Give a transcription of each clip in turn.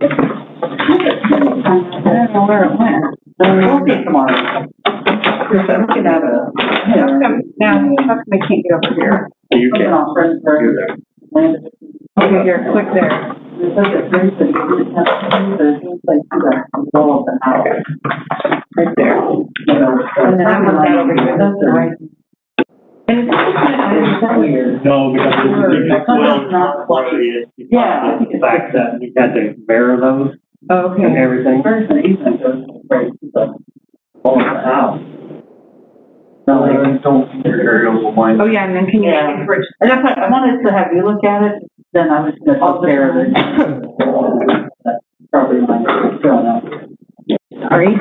I don't know where it went. We'll see tomorrow. I'm looking at it. Now, how come I can't get over here? You can. Okay, here, click there. It says it's very good. It seems like the wall of the house. Right there. And then I'm going to over here. That's the right. And it's weird. No, because it's one of the fact that you had to mirror those and everything. All of the house. Oh, yeah, and then can you? Yeah. And if I wanted to have you look at it, then I was going to take care of it. That's probably my Sorry.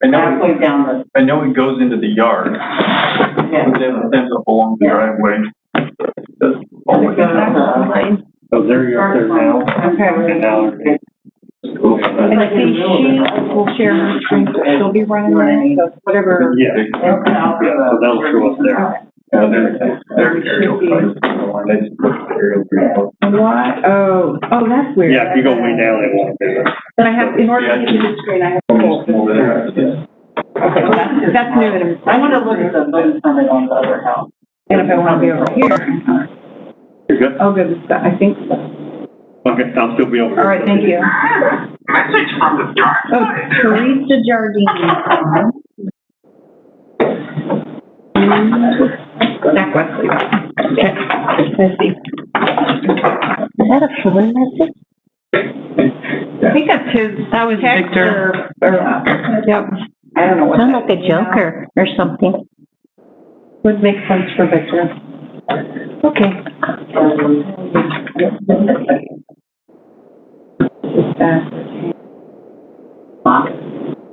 Halfway down I know it goes into the yard, but then it ends up along the driveway. So there you're up there now. Okay. And now, And I think she will share her screen, so she'll be running there, so whatever. yeah. So they'll show up there. They're aerial photos. They just put the aerial photos. What? Oh, that's weird. Yeah, if you go way down, it won't be there. Then I have, in order to get to the screen, I have to pull. Over there, yeah. Okay, well, that's new to me. I want to look at the building permit on the other house. And if I want to be over here. You're good? Oh, good, I think so. Okay, I'll still be over. All right, thank you. Message from the dark Oh, side. Teresa Jardine. Zach Wesley. Okay, let's see. Is that a phone message? I think that's his. That was Victor. Yep. I don't know what Sounds that like a joker or something. Would make sense for Victor. Okay.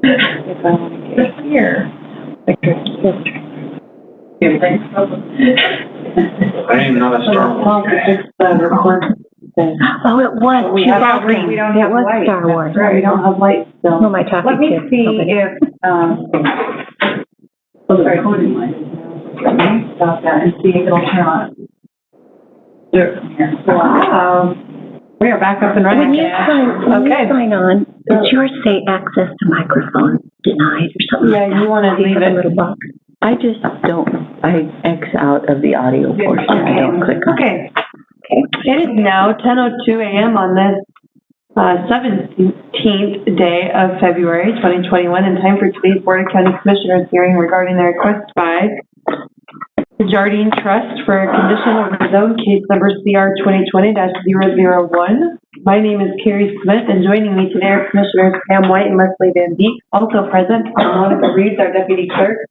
If I want to get here, Victor. I am not a Star Wars guy. Oh, it was. We don't have It was lights. Star Wars. Right, we don't have lights still. Who am I talking to? Let me see if, stop that and see if it'll turn on. Do it from here. Wow. We are back up and running. When you sign on, does yours say access to microphone denied or something? Yeah, you want to leave a it. little box. I just don't, I X out of the audio portion. I don't click on it. Okay. It is now 10:02 a.m. on this 17th day of February 2021, and time for today's Board of County Commissioners hearing regarding the request by the Jardine Trust for a conditional rezone case number CR 2020-001. My name is Carrie Smith, and joining me today are Commissioners Pam White and Leslie Van Beek. Also present are Monica Reeves, our Deputy Clerk,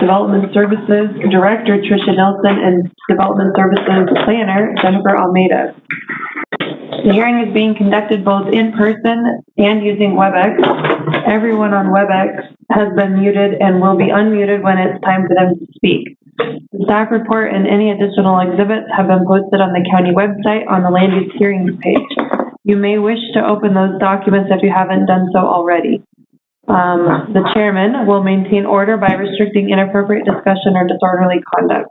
Development Services Director Tricia Nelson, and Development Services Planner Jennifer Almeida. The hearing is being conducted both in person and using WebEx. Everyone on WebEx has been muted and will be unmuted when it's time for them to speak. The staff report and any additional exhibits have been posted on the county website on the Land Use Hearings page. You may wish to open those documents if you haven't done so already. The chairman will maintain order by restricting inappropriate discussion or disorderly conduct.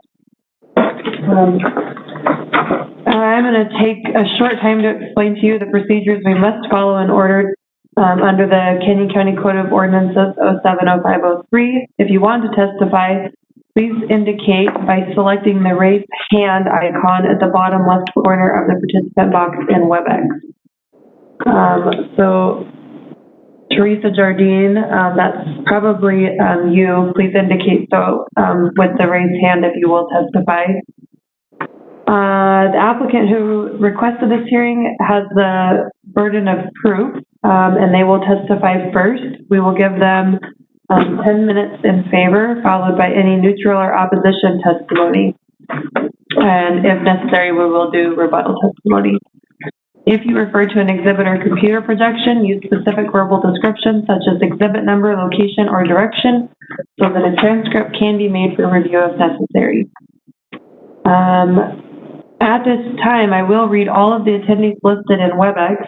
I'm going to take a short time to explain to you the procedures we must follow in order under the Canyon County Code of Ordinances 070503. If you want to testify, please indicate by selecting the raised hand icon at the bottom left corner of the participant box in WebEx. So Teresa Jardine, that's probably you. Please indicate so with the raised hand if you will testify. The applicant who requested this hearing has the burden of proof, and they will testify first. We will give them 10 minutes in favor, followed by any neutral or opposition testimony. And if necessary, we will do rebuttal testimony. If you refer to an exhibit or computer projection, use specific verbal descriptions such as exhibit number, location, or direction so that a transcript can be made for review if necessary. At this time, I will read all of the attendees listed in WebEx,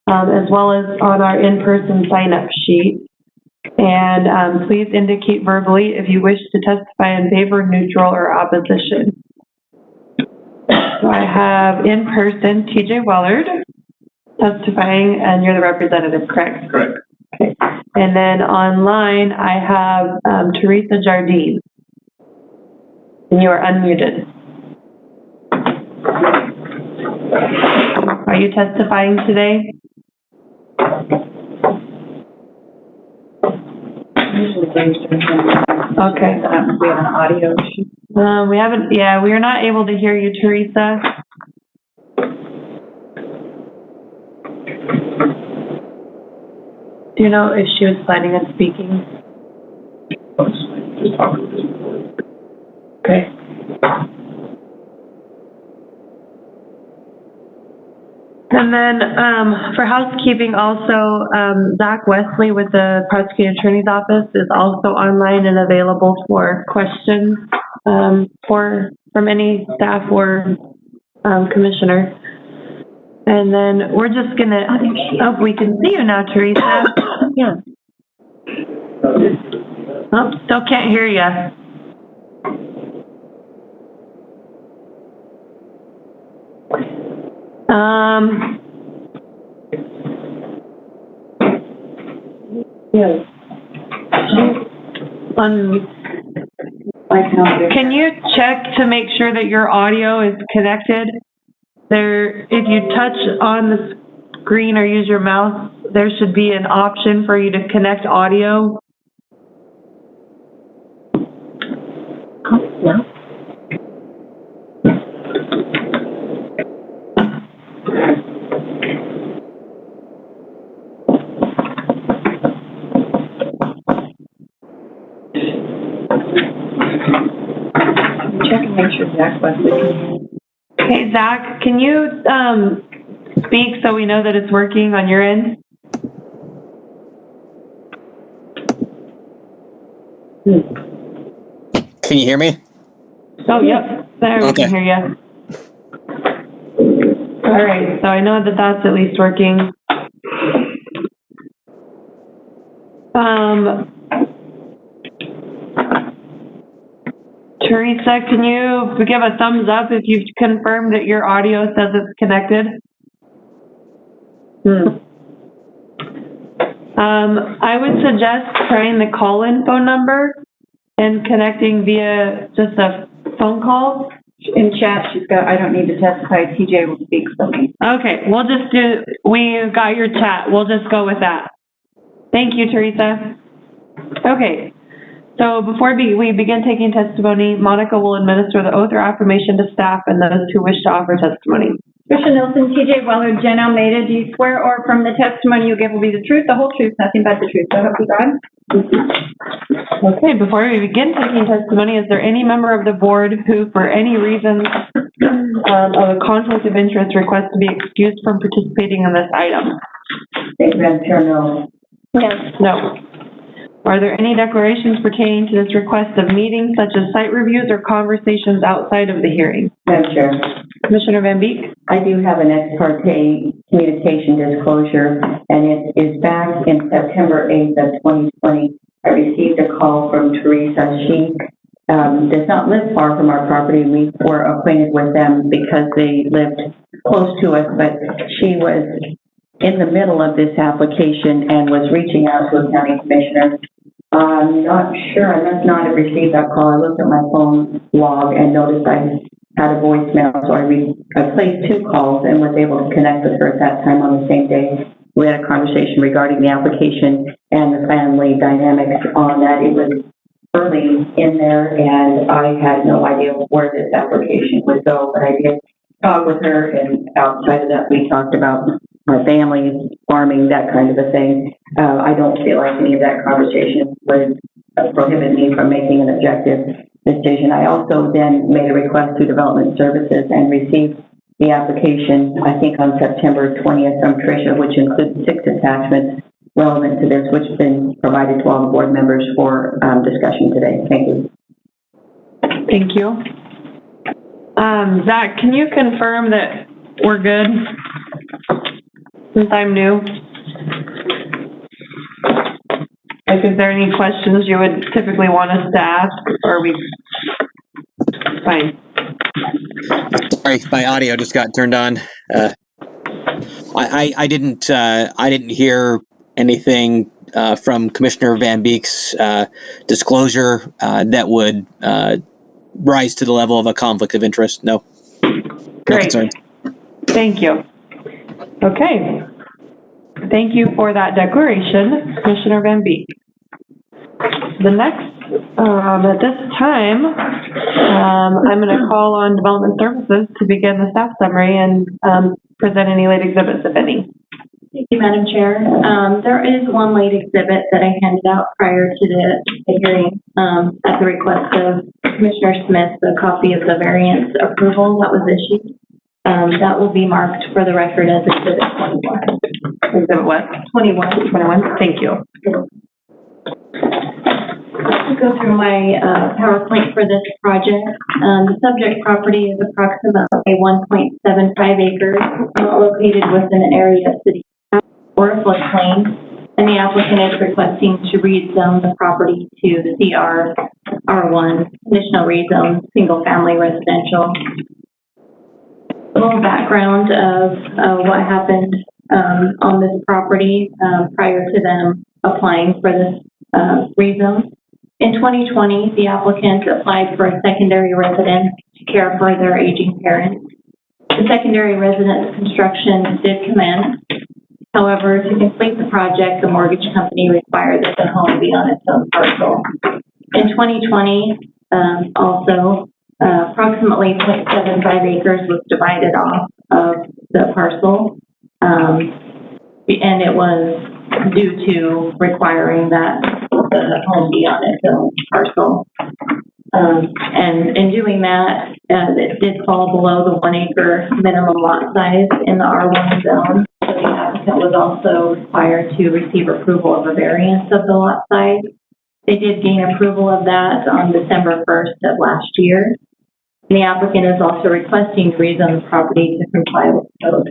as well as on our in-person sign-up sheet. And please indicate verbally if you wish to testify in favor, neutral, or opposition. So I have in person TJ Wellard, testifying, and you're the representative, correct? Correct. And then online, I have Teresa Jardine. And you are unmuted. Are you testifying today? Usually raise their hand. Okay. We have an audio issue. We haven't, yeah, we are not able to hear you, Teresa. Do you know if she was planning on speaking? Just talk to this board. Okay. And then, for housekeeping also, Zach Wesley with the prosecuting attorney's office is also online and available for questions, from any staff or, commissioner. And then we're just gonna, oh, we can see you now, Teresa. Yeah. Oh, still can't hear you. Yes. Can you check to make sure that your audio is connected? There, if you touch on the screen or use your mouse, there should be an option for you to connect audio. No. Check and make sure Zach Wesley can hear you. Hey, Zach, can you speak so we know that it's working on your end? Can you hear me? Oh, yep, there, we Okay. can hear you. All right, so I know that that's at least working. Teresa, can you give a thumbs up if you've confirmed that your audio says it's connected? I would suggest trying the call-in phone number and connecting via just a phone call. In chat, she's got, I don't need to testify, TJ will speak for me. Okay, we'll just do, we got your chat, we'll just go with that. Thank you, Teresa. Okay, so before we begin taking testimony, Monica will administer the oath or affirmation to staff and those who wish to offer testimony. Tricia Nilsson, TJ Weller, Jen Almeida, do you swear or affirm the testimony you give will be the truth, the whole truth, nothing but the truth? So help you God. Okay, before we begin taking testimony, is there any member of the board who, for any reason of a conflict of interest, requests to be excused from participating in this item? Thank you, Madam Chair, no. No. No. Are there any declarations pertaining to this request of meetings, such as site reviews or conversations outside of the hearing? Madam Chair, Commissioner Van Beek? I do have an ex parte communication disclosure, and it is back in September 8th of 2020. I received a call from Teresa. She does not live far from our property. We were acquainted with them because they lived close to us, but she was in the middle of this application and was reaching out to a county commissioner. I'm not sure, I must not have received that call. I looked at my phone log and noticed I had a voicemail, so I placed 2 calls and was able to connect with her at that time on the same day. We had a conversation regarding the application and the family dynamics on that. It was early in there, and I had no idea where this application would go, but I did talk with her, and outside of that, we talked about our family, farming, that kind of a thing. I don't feel like any of that conversation would prohibit me from making an objective decision. I also then made a request to Development Services and received the application, I think on September 20th from Tricia, which includes 6 attachments relevant to this, which has been provided to all the board members for discussion today. Thank you. Thank you. Zach, can you confirm that we're good? Since I'm new. Like, is there any questions you would typically want us to ask, or are we fine? Sorry, my audio just got turned on. I didn't hear anything from Commissioner Van Beek's disclosure that would rise to the level of a conflict of interest. No. No Great. concerns. Thank you. Okay. Thank you for that declaration, Commissioner Van Beek. The next, at this time, I'm going to call on Development Services to begin the staff summary and present any late exhibits, if any. Thank you, Madam Chair. There is one late exhibit that I handed out prior to the hearing at the request of Commissioner Smith, a copy of the variance approval that was issued. That will be marked for the record as Exhibit 21. Exhibit what? 21. 21, thank you. To go through my PowerPoint for this project. The subject property is approximately 1.75 acres located within an area of city or a floodplain, and the applicant is requesting to rezone the property to the CR R1, conditional rezone, single family residential. A little background of what happened on this property prior to them applying for this rezone. In 2020, the applicant applied for a secondary residence to care for their aging parents. The secondary residence construction did commence. However, to complete the project, the mortgage company required that the home be on its own parcel. In 2020, also, approximately 0.75 acres was divided off of the parcel, and it was due to requiring that the home be on its own parcel. And in doing that, it did fall below the 1 acre minimum lot size in the R1 zone. So the applicant was also required to receive approval of a variance of the lot size. They did gain approval of that on December 1st of last year. The applicant is also requesting to rezone the property to comply with code.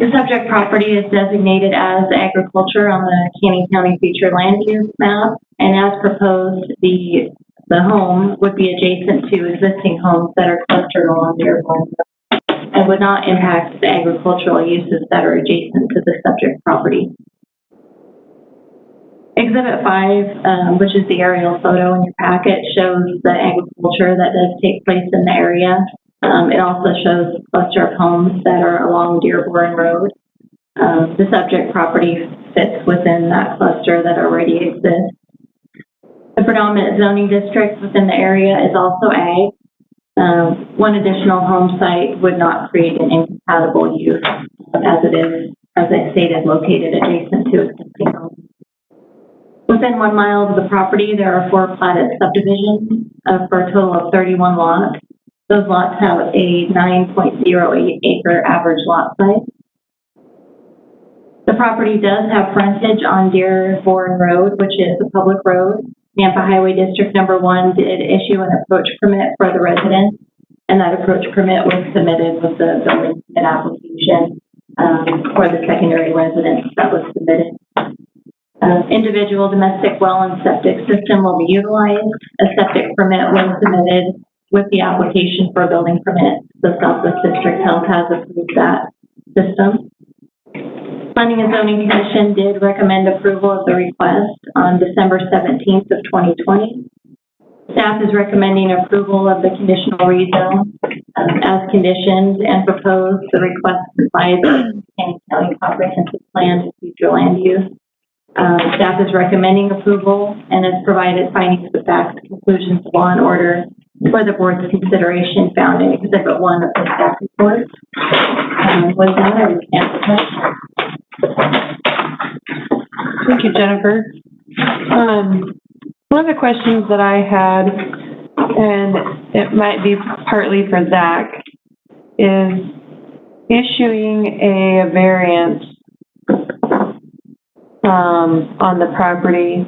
The subject property is designated as agriculture on the Canning County Featured Land Use Map, and as proposed, the home would be adjacent to existing homes that are clustered along their home and would not impact the agricultural uses that are adjacent to the subject property. Exhibit 5, which is the aerial photo in your packet, shows the agriculture that does take place in the area. It also shows a cluster of homes that are along Dearborn Road. The subject property fits within that cluster that already exists. The predominant zoning district within the area is also ag. One additional home site would not create an incompatible use, as it is, as I stated, located adjacent to existing homes. Within 1 mile of the property, there are 4 platted subdivisions for a total of 31 lots. Those lots have a 9.08 acre average lot size. The property does have frontage on Dearborn Road, which is a public road. Nampa Highway District Number 1 did issue an approach permit for the residents, and that approach permit was submitted with the building permit application for the secondary residence that was submitted. Individual domestic well and septic system will be utilized. A septic permit was submitted with the application for a building permit. The Southwest District Health has approved that system. Planning and Zoning Commission did recommend approval of the request on December 17th of 2020. Staff is recommending approval of the conditional rezone as conditioned and proposed. The request complies with the Canning County Comprehensive Plan and Future Land Use. Staff is recommending approval and has provided findings of fact, conclusions of law and order for the board's consideration found in Exhibit 1 of the staff report. With that, I would answer questions. Thank you, Jennifer. One of the questions that I had, and it might be partly for Zach, is issuing a variance on the property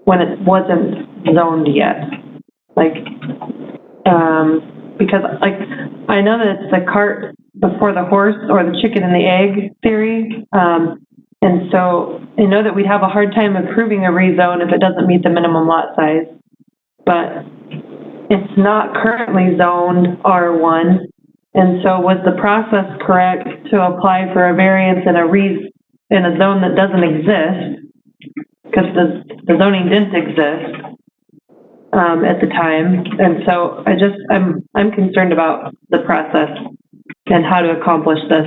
when it wasn't zoned yet. Because I know that it's the cart before the horse or the chicken and the egg theory. And so I know that we'd have a hard time approving a rezone if it doesn't meet the minimum lot size. But it's not currently zoned R1. And so was the process correct to apply for a variance in a zone that doesn't exist? Because the zoning didn't exist, at the time. And so I'm concerned about the process and how to accomplish this.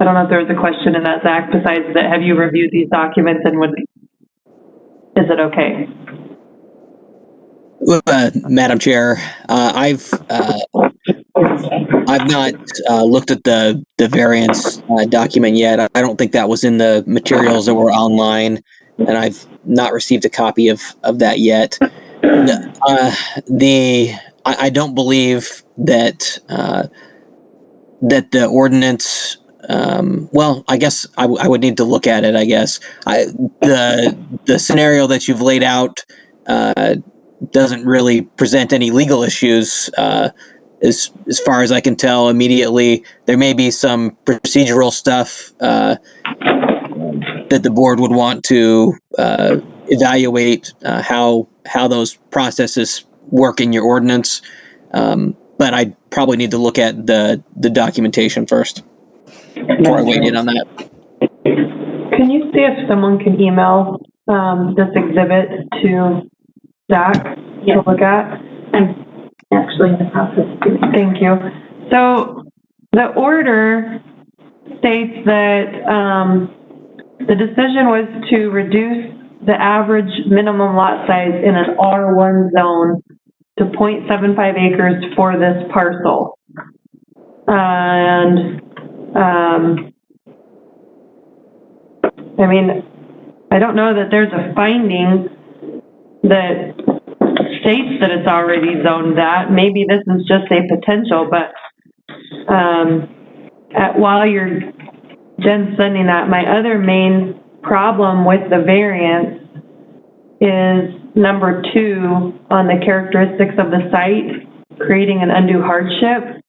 I don't know if there was a question in that, Zach, besides that, have you reviewed these documents and is it okay? Madam Chair, I've not looked at the variance document yet. I don't think that was in the materials that were online, and I've not received a copy of that yet. I don't believe that that the ordinance. Well, I guess I would need to look at it. I guess the scenario that you've laid out doesn't really present any legal issues. As far as I can tell immediately, there may be some procedural stuff that the board would want to evaluate how those processes work in your ordinance. But I probably need to look at the documentation first before I weigh in on that. Can you see if someone can email this exhibit to Zach to look at? I'm actually in the process of doing that. Thank you. So the order states that the decision was to reduce the average minimum lot size in an R1 zone to 0.75 acres for this parcel. And I mean, I don't know that there's a finding that states that it's already zoned that. Maybe this is just a potential, but while you're sending that, my other main problem with the variance is number 2 on the characteristics of the site, creating an undue hardship.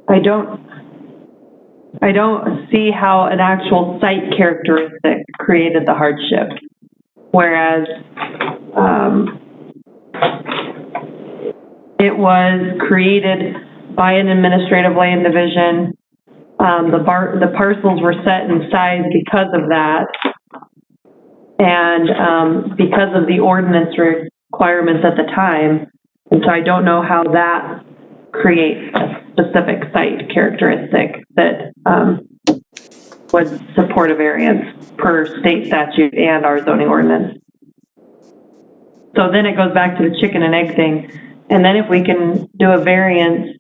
I don't see how an actual site characteristic created the hardship, whereas it was created by an administrative land division. The parcels were set in size because of that, and because of the ordinance requirements at the time. And so I don't know how that creates a specific site characteristic that would support a variance per state statute and our zoning ordinance. So then it goes back to the chicken and egg thing. And then if we can do a variance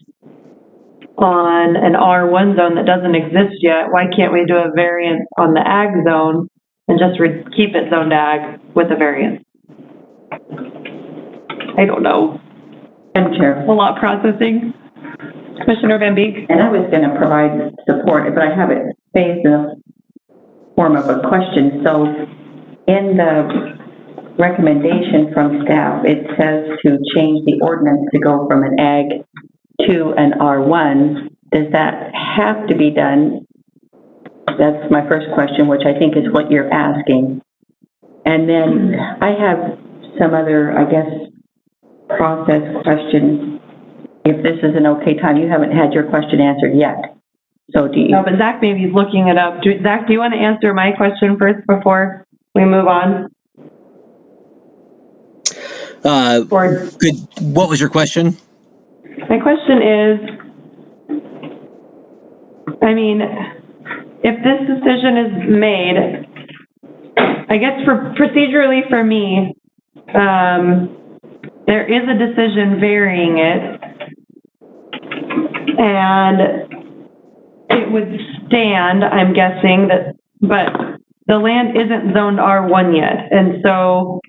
on an R1 zone that doesn't exist yet, why can't we do a variance on the ag zone and just keep it zoned ag with a variance? I don't know. Madam Chair. A lot processing. Commissioner Van Beek? And I was going to provide support, but I have it phased in the form of a question. So in the recommendation from staff, it says to change the ordinance to go from an ag to an R1. Does that have to be done? That's my first question, which I think is what you're asking. And then I have some other, I guess, process questions. If this is an okay time, you haven't had your question answered yet. So do you? No, but Zach maybe is looking it up. Zach, do you want to answer my question first before we move on? What was your question? My question is, I mean, if this decision is made, I guess procedurally for me, there is a decision varying it, and it would stand, I'm guessing, but the land isn't zoned R1 yet, and so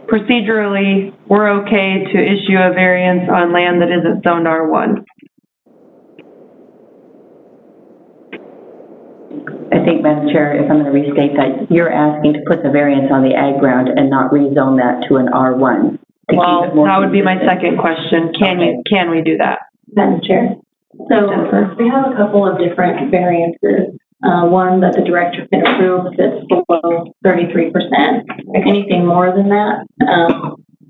procedurally, we're okay to issue a variance on land that isn't zoned R1. I think, Madam Chair, if I'm going to restate that, you're asking to put the variance on the ag ground and not rezone that to an R1. Well, that would be my second question. Can we do that? Madam Chair. So we have a couple of different variances one that the director can approve that's below 33%. Anything more than that,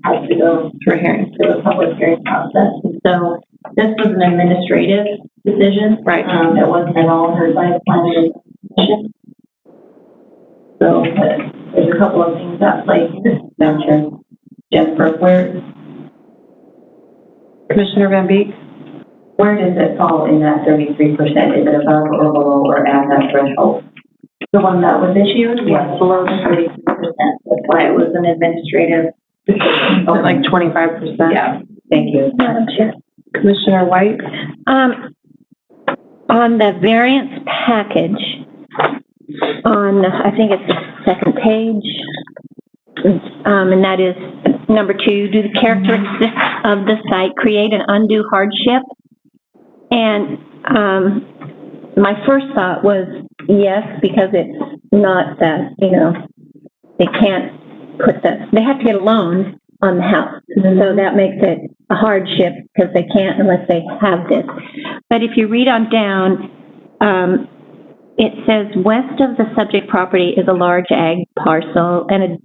has to go through the public hearing process. And so this was an administrative decision. Right. That wasn't at all heard by the planning commission. So there's a couple of things at play here. Gotcha. Jennifer, Commissioner Van Beek? where does it fall in that 33%? Is it above or below or at that threshold? The one that was issued was below the 33%. That's why it was an administrative decision. Is it like 25%? Yeah. Thank you. Madam Chair. Commissioner White? On the variance package, on, I think it's the second page, and that is number 2, do the characteristics of the site create an undue hardship? And my first thought was yes, because it's not that, they can't put they have to get a loan on the house. So that makes it a hardship because they can't unless they have this. But if you read on down, it says west of the subject property is a large ag parcel and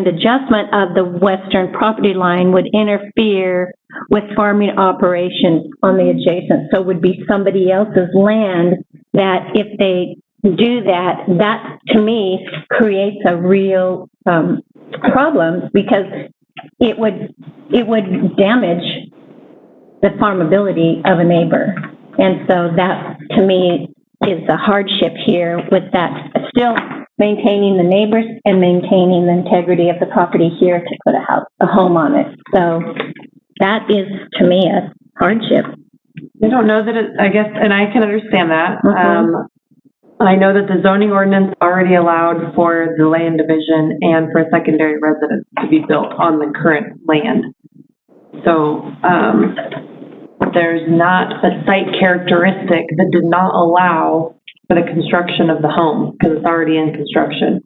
adjustment of the western property line would interfere with farming operations on the adjacent. So it would be somebody else's land that if they do that, that to me creates a real problem because it would damage the farmability of a neighbor. And so that to me is the hardship here with that, still maintaining the neighbors and maintaining the integrity of the property here to put a home on it. So that is, to me, a hardship. I don't know that I guess, and I can understand that. I know that the zoning ordinance already allowed for the land division and for a secondary residence to be built on the current land. So, there's not a site characteristic that did not allow for the construction of the home because it's already in construction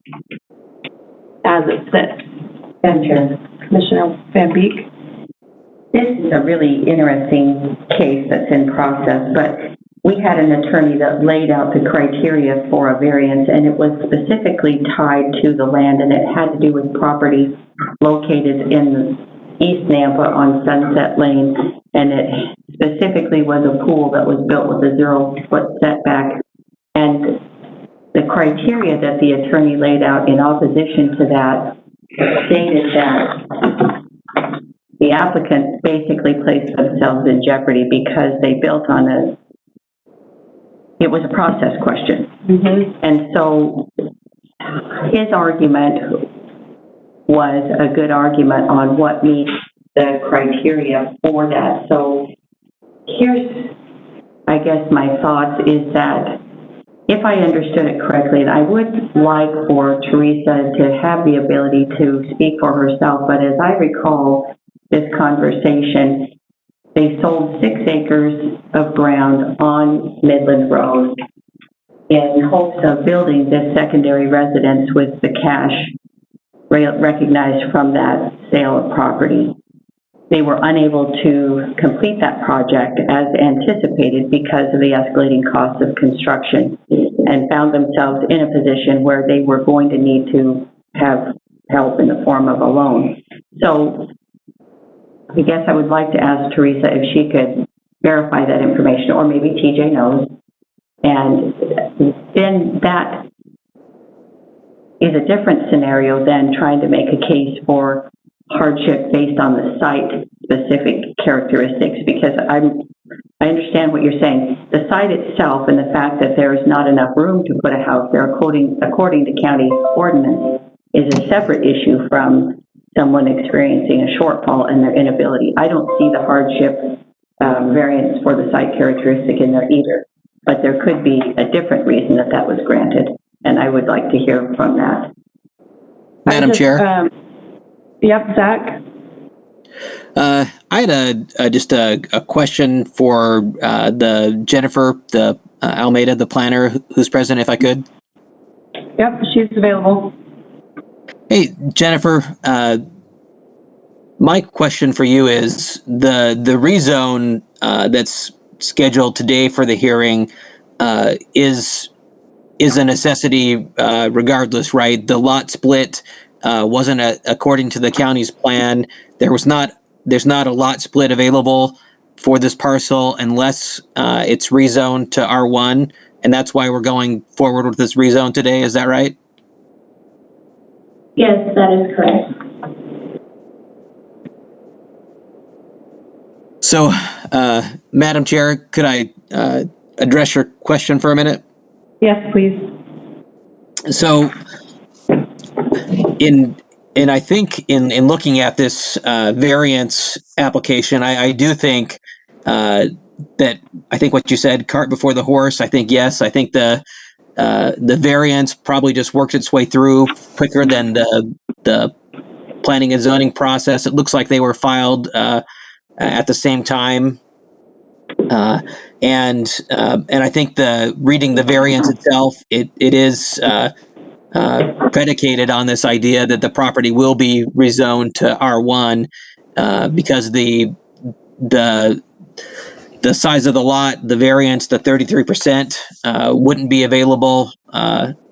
as it sits. Commissioner Van Beek? This is a really interesting case that's in process, but we had an attorney that laid out the criteria for a variance, and it was specifically tied to the land, and it had to do with property located in East Nampa on Sunset Lane, and it specifically was a pool that was built with a 0-foot setback. And the criteria that the attorney laid out in opposition to that stated that the applicant basically placed themselves in jeopardy because they built on it was a process question. And so his argument was a good argument on what meets the criteria for that. So here's, I guess, my thoughts is that if I understood it correctly, and I would like for Teresa to have the ability to speak for herself, but as I recall this conversation, they sold 6 acres of ground on Midland Road in hopes of building this secondary residence with the cash recognized from that sale of property. They were unable to complete that project as anticipated because of the escalating costs of construction and found themselves in a position where they were going to need to have help in the form of a loan. So I guess I would like to ask Teresa if she could verify that information, or maybe TJ knows. And then that is a different scenario than trying to make a case for hardship based on the site-specific characteristics, because I understand what you're saying. The site itself and the fact that there is not enough room to put a house there, according to county ordinance, is a separate issue from someone experiencing a shortfall in their inability. I don't see the hardship variance for the site characteristic in there either, but there could be a different reason that that was granted, and I would like to hear from that. Madam Chair? Yep, Zach? I had just a question for the Jennifer, the Almeida, the planner, who's present, if I could. Yep, she's available. Hey, Jennifer, my question for you is the rezone that's scheduled today for the hearing is a necessity regardless, right? The lot split wasn't according to the county's plan. There's not a lot split available for this parcel unless it's rezoned to R1, and that's why we're going forward with this rezone today. Is that right? Yes, that is correct. So, Madam Chair, could I address your question for a minute? Yes, please. So, I think in looking at this variance application, I do think that I think what you said, cart before the horse. I think yes. I think the variance probably just worked its way through quicker than the planning and zoning process. It looks like they were filed at the same time. And I think reading the variance itself, it is predicated on this idea that the property will be rezoned to R1 because the size of the lot, the variance, the 33% wouldn't be available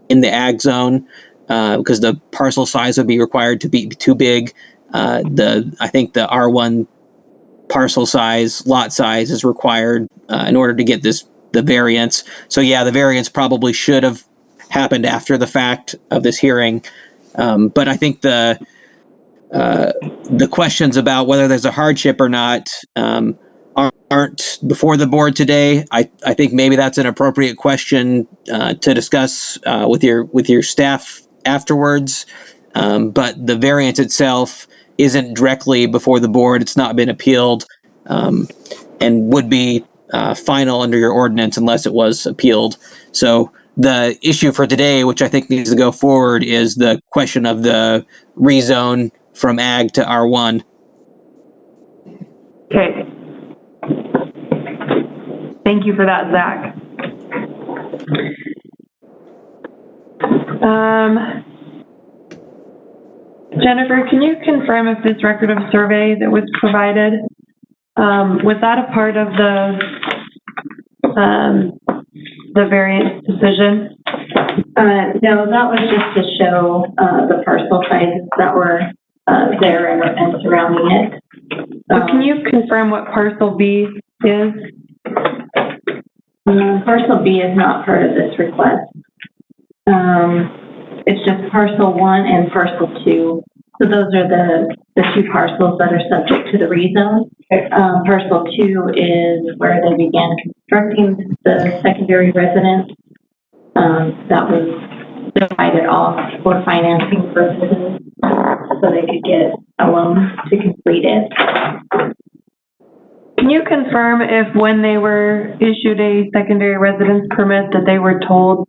in the ag zone because the parcel size would be required to be too big. I think the R1 parcel size, lot size is required in order to get the variance. So yeah, the variance probably should have happened after the fact of this hearing. But I think the questions about whether there's a hardship or not aren't before the board today. I think maybe that's an appropriate question to discuss with your staff afterwards. But the variance itself isn't directly before the board. It's not been appealed and would be final under your ordinance unless it was appealed. So the issue for today, which I think needs to go forward, is the question of the rezone from ag to R1. Okay. Thank you for that, Zach. Jennifer, can you confirm if this record of survey that was provided, was that a part of the variance decision? No, that was just to show the parcel sizes that were there and surrounding it. So can you confirm what parcel B is? Parcel B is not part of this request. It's just parcel 1 and parcel 2. So those are the two parcels that are subject to the rezone. Parcel 2 is where they began constructing the secondary residence. That was divided off for financing purposes so they could get a loan to complete it. Can you confirm if when they were issued a secondary residence permit that they were told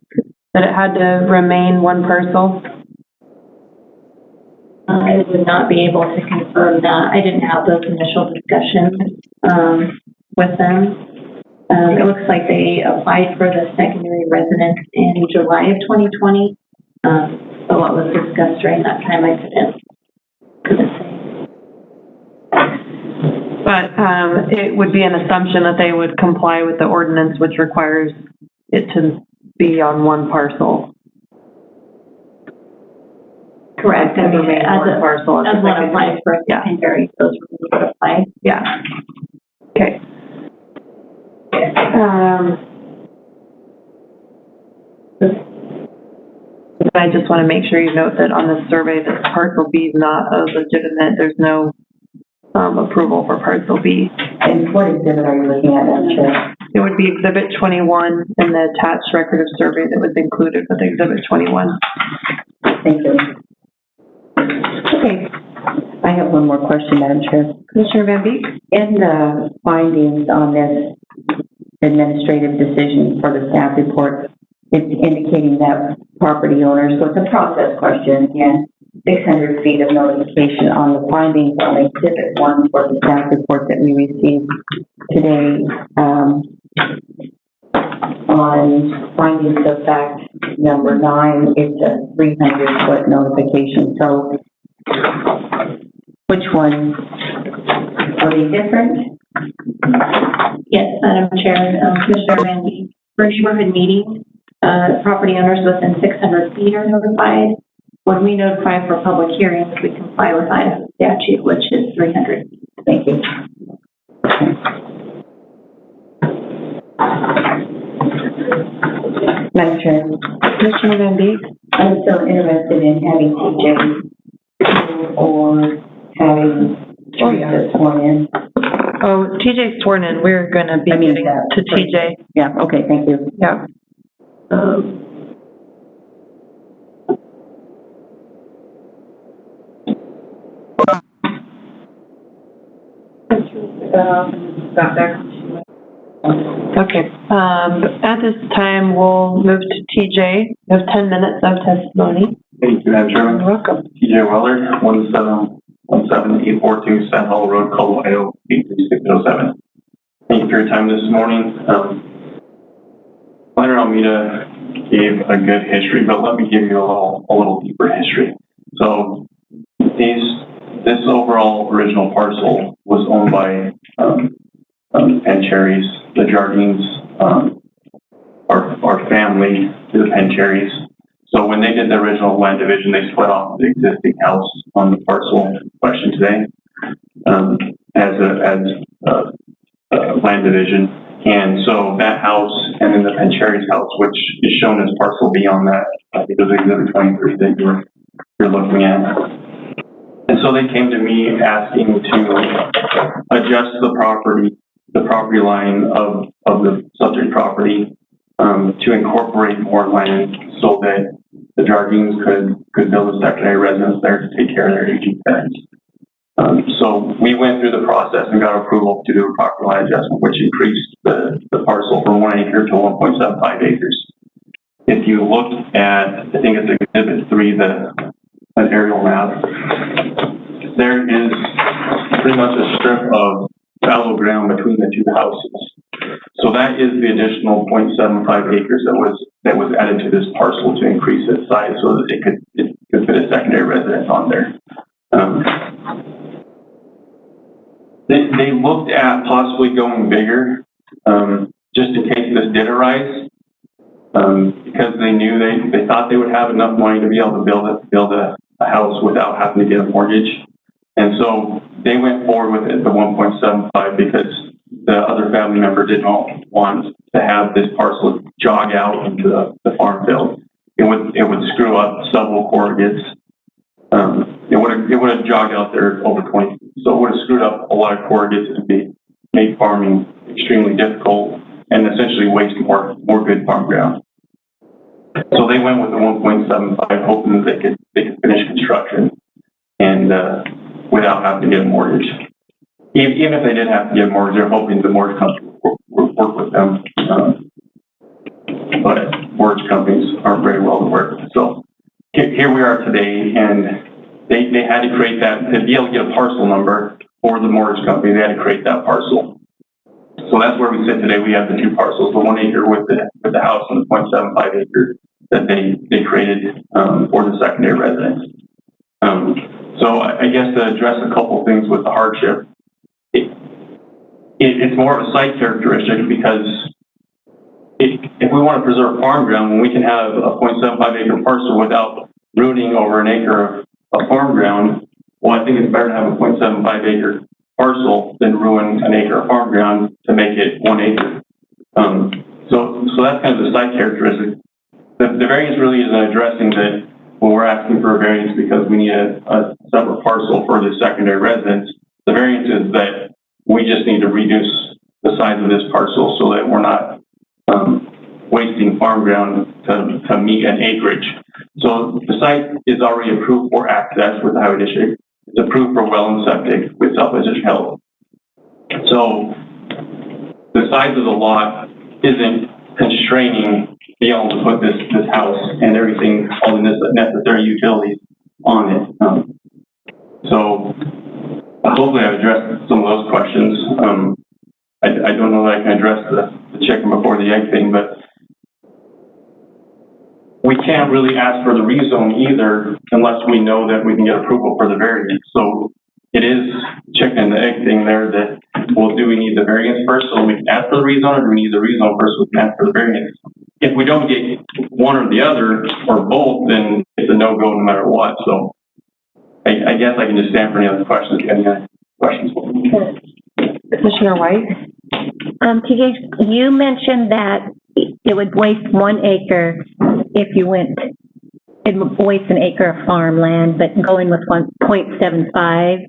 that it had to remain one parcel? I would not be able to confirm that. I didn't have those initial discussions with them. It looks like they applied for the secondary residence in July of 2020. So what was discussed during that time, I couldn't say. But it would be an assumption that they would comply with the ordinance, which requires it to be on one parcel. Correct. I mean, as one applies for a Yeah. secondary, those would apply. Yeah. Okay. I just want to make sure you note that on the survey that parcel B is not a legitimate, there's no approval for parcel B. And what exhibit are you looking at, Madam Chair? It would be exhibit 21 and the attached record of survey that was included with exhibit 21. Thank you. Okay. I have one more question, Madam Chair. Commissioner Van Beek? In the findings on this administrative decision for the staff report, it's indicating that property owners, so it's a process question, again, 600 feet of notification on the findings on exhibit 1 for the staff report that we received today. On findings of fact number 9, it's a 300-foot notification. So which one? Are they different? Yes, Madam Chair, Commissioner Van Beek. For neighborhood meetings, property owners within 600 feet are notified. When we notify for public hearings, we comply with Idaho statute, which is 300 feet. Thank you. Madam Chair, Commissioner Van Beek? I'm still interested in having TJ or having Teresa sworn in. Oh, TJ's sworn in. We're going to be getting to TJ. Yeah, okay, thank you. Yeah. Got there. Okay, at this time, we'll move to TJ. You have 10 minutes of testimony. Thank you, Madam Chairman. You're welcome. TJ Weller, 1717842 Sand Hollow Road, Cole, Ohio, 83607. Thank you for your time this morning. Planner Almeida gave a good history, but let me give you a little deeper history. So this overall original parcel was owned by Pencherries. The Jardines, our family, the Pencherries. So when they did the original land division, they split off the existing house on the parcel in question today as a land division. And so that house and then the Pencherries house, which is shown as parcel B on that, I think it was exhibit 23 that you're looking at. And so they came to me asking to adjust the property line of the subject property to incorporate more land so that the Jardines could build a secondary residence there to take care of their aging parents. So we went through the process and got approval to do a property line adjustment, which increased the parcel from 1 acre to 1.75 acres. If you look at, I think it's exhibit 3, an aerial map, there is pretty much a strip of fallow ground between the two houses. So that is the additional 0.75 acres that was added to this parcel to increase its size so that it could fit a secondary residence on there. They looked at possibly going bigger, just in case this did arise, because they knew they thought they would have enough money to be able to build a house without having to get a mortgage. And so they went forward with it, the 1.75, because the other family member didn't want to have this parcel jog out into the farm field. It would screw up several corrugates. It would have jogged out there over 20 feet. So it would have screwed up a lot of corrugates and made farming extremely difficult and essentially waste more good farm ground. So they went with the 1.75, hoping that they could finish construction and without having to get a mortgage. Even if they did have to get a mortgage, they're hoping the mortgage company will work with them. But mortgage companies aren't very well to work with. So here we are today, and they had to create that, to be able to get a parcel number for the mortgage company, they had to create that parcel. So that's where we sit today. We have the two parcels, the 1 acre with the house and the 0.75 acre that they created for the secondary residence. So I guess to address a couple things with the hardship, it's more of a site characteristic because if we want to preserve farm ground, when we can have a 0.75 acre parcel without ruining over an acre of farm ground, well, I think it's better to have a 0.75 acre parcel than ruin an acre of farm ground to make it 1 acre. So that's kind of the site characteristic. The variance really isn't addressing that when we're asking for a variance because we need a separate parcel for the secondary residence. The variance is that we just need to reduce the size of this parcel so that we're not wasting farm ground to meet an acreage. So the site is already approved for access with the highway district. It's approved for well and septic with Southwest District Health. So the size of the lot isn't constraining being able to put this house and everything, all the necessary utilities on it. So hopefully I've addressed some of those questions. I don't know that I can address the chicken before the egg thing, but we can't really ask for the rezone either unless we know that we can get approval for the variance. So it is chicken and the egg thing there that well, do we need the variance first so we can ask for the rezone, or do we need the rezone first so we can ask for the variance? If we don't get one or the other, or both, then it's a no-go no matter what, so I guess I can just stand for any other questions. Any other questions? Commissioner White? TJ, you mentioned that it would waste 1 acre if you went, it would waste an acre of farmland, but going with 1.75,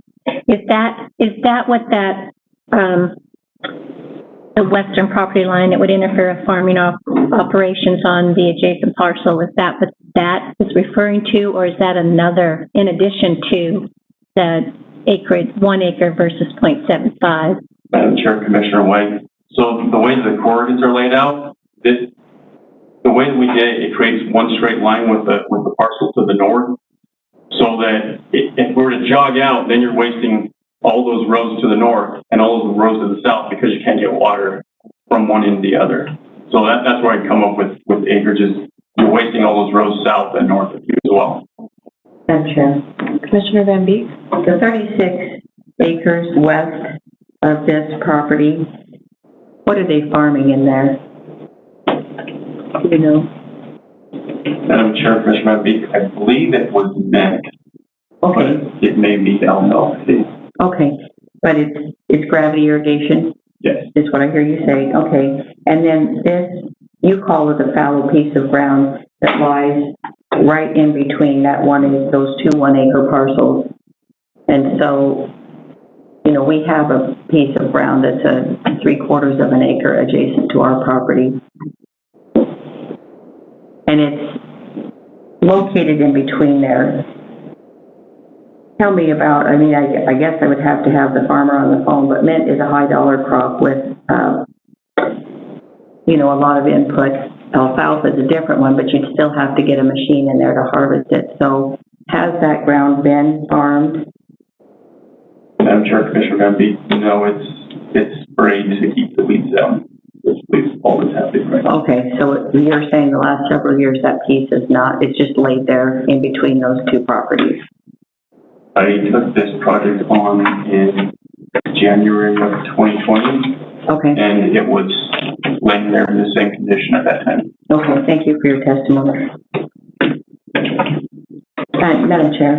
is that what that, the western property line that would interfere with farming operations on the adjacent parcel, is that what that is referring to, or is that another, in addition to the acreage, 1 acre versus 0.75? Madam Chair, Commissioner White. So the way the coordinates are laid out, the way that we did it, it creates one straight line with the parcel to the north, so that if we were to jog out, then you're wasting all those roads to the north and all those roads to the south because you can't get water from one end to the other. So that's where I come up with acreages. You're wasting all those roads south and north of you as well. Madam Chair. Commissioner Van Beek? The 36 acres west of this property, what are they farming in there? Do you know? Madam Chair, Commissioner Beek, I believe it was neck. Okay. But it may be down though. Okay, but it's gravity irrigation? Yes. Is what I hear you say. Okay. And then this, you call it a fallow piece of ground that lies right in between those two 1 acre parcels. And so, you know, we have a piece of ground that's a 3/4 of an acre adjacent to our property. And it's located in between there. Tell me about, I mean, I guess I would have to have the farmer on the phone, but mint is a high dollar crop with, you know, a lot of input. Alfalfa is a different one, but you'd still have to get a machine in there to harvest it. So has that ground been farmed? Madam Chair, Commissioner Van Beek, no, it's sprayed to keep the weeds out. We've always had it, right? Okay, so you're saying the last several years that piece is not, it's just laid there in between those two properties? I took this project on in January of 2020. Okay. And it was laying there in the same condition at that time. Okay, thank you for your testimony. Madam Chair.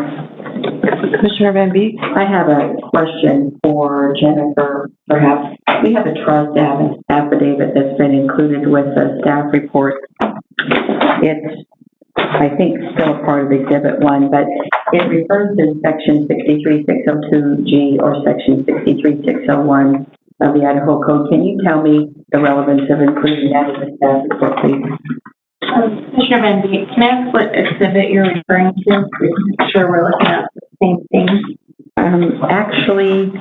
Commissioner Van Beek? I have a question for Jennifer, perhaps. We have a trust affidavit that's been included with the staff report. It's, I think, still part of Exhibit 1, but it refers to Section 63602G or Section 63601 of the Idaho Code. Can you tell me the relevance of including that in the staff report, please? Commissioner Van Beek, can I ask what exhibit you're referring to? I'm sure we're looking at the same thing. Actually,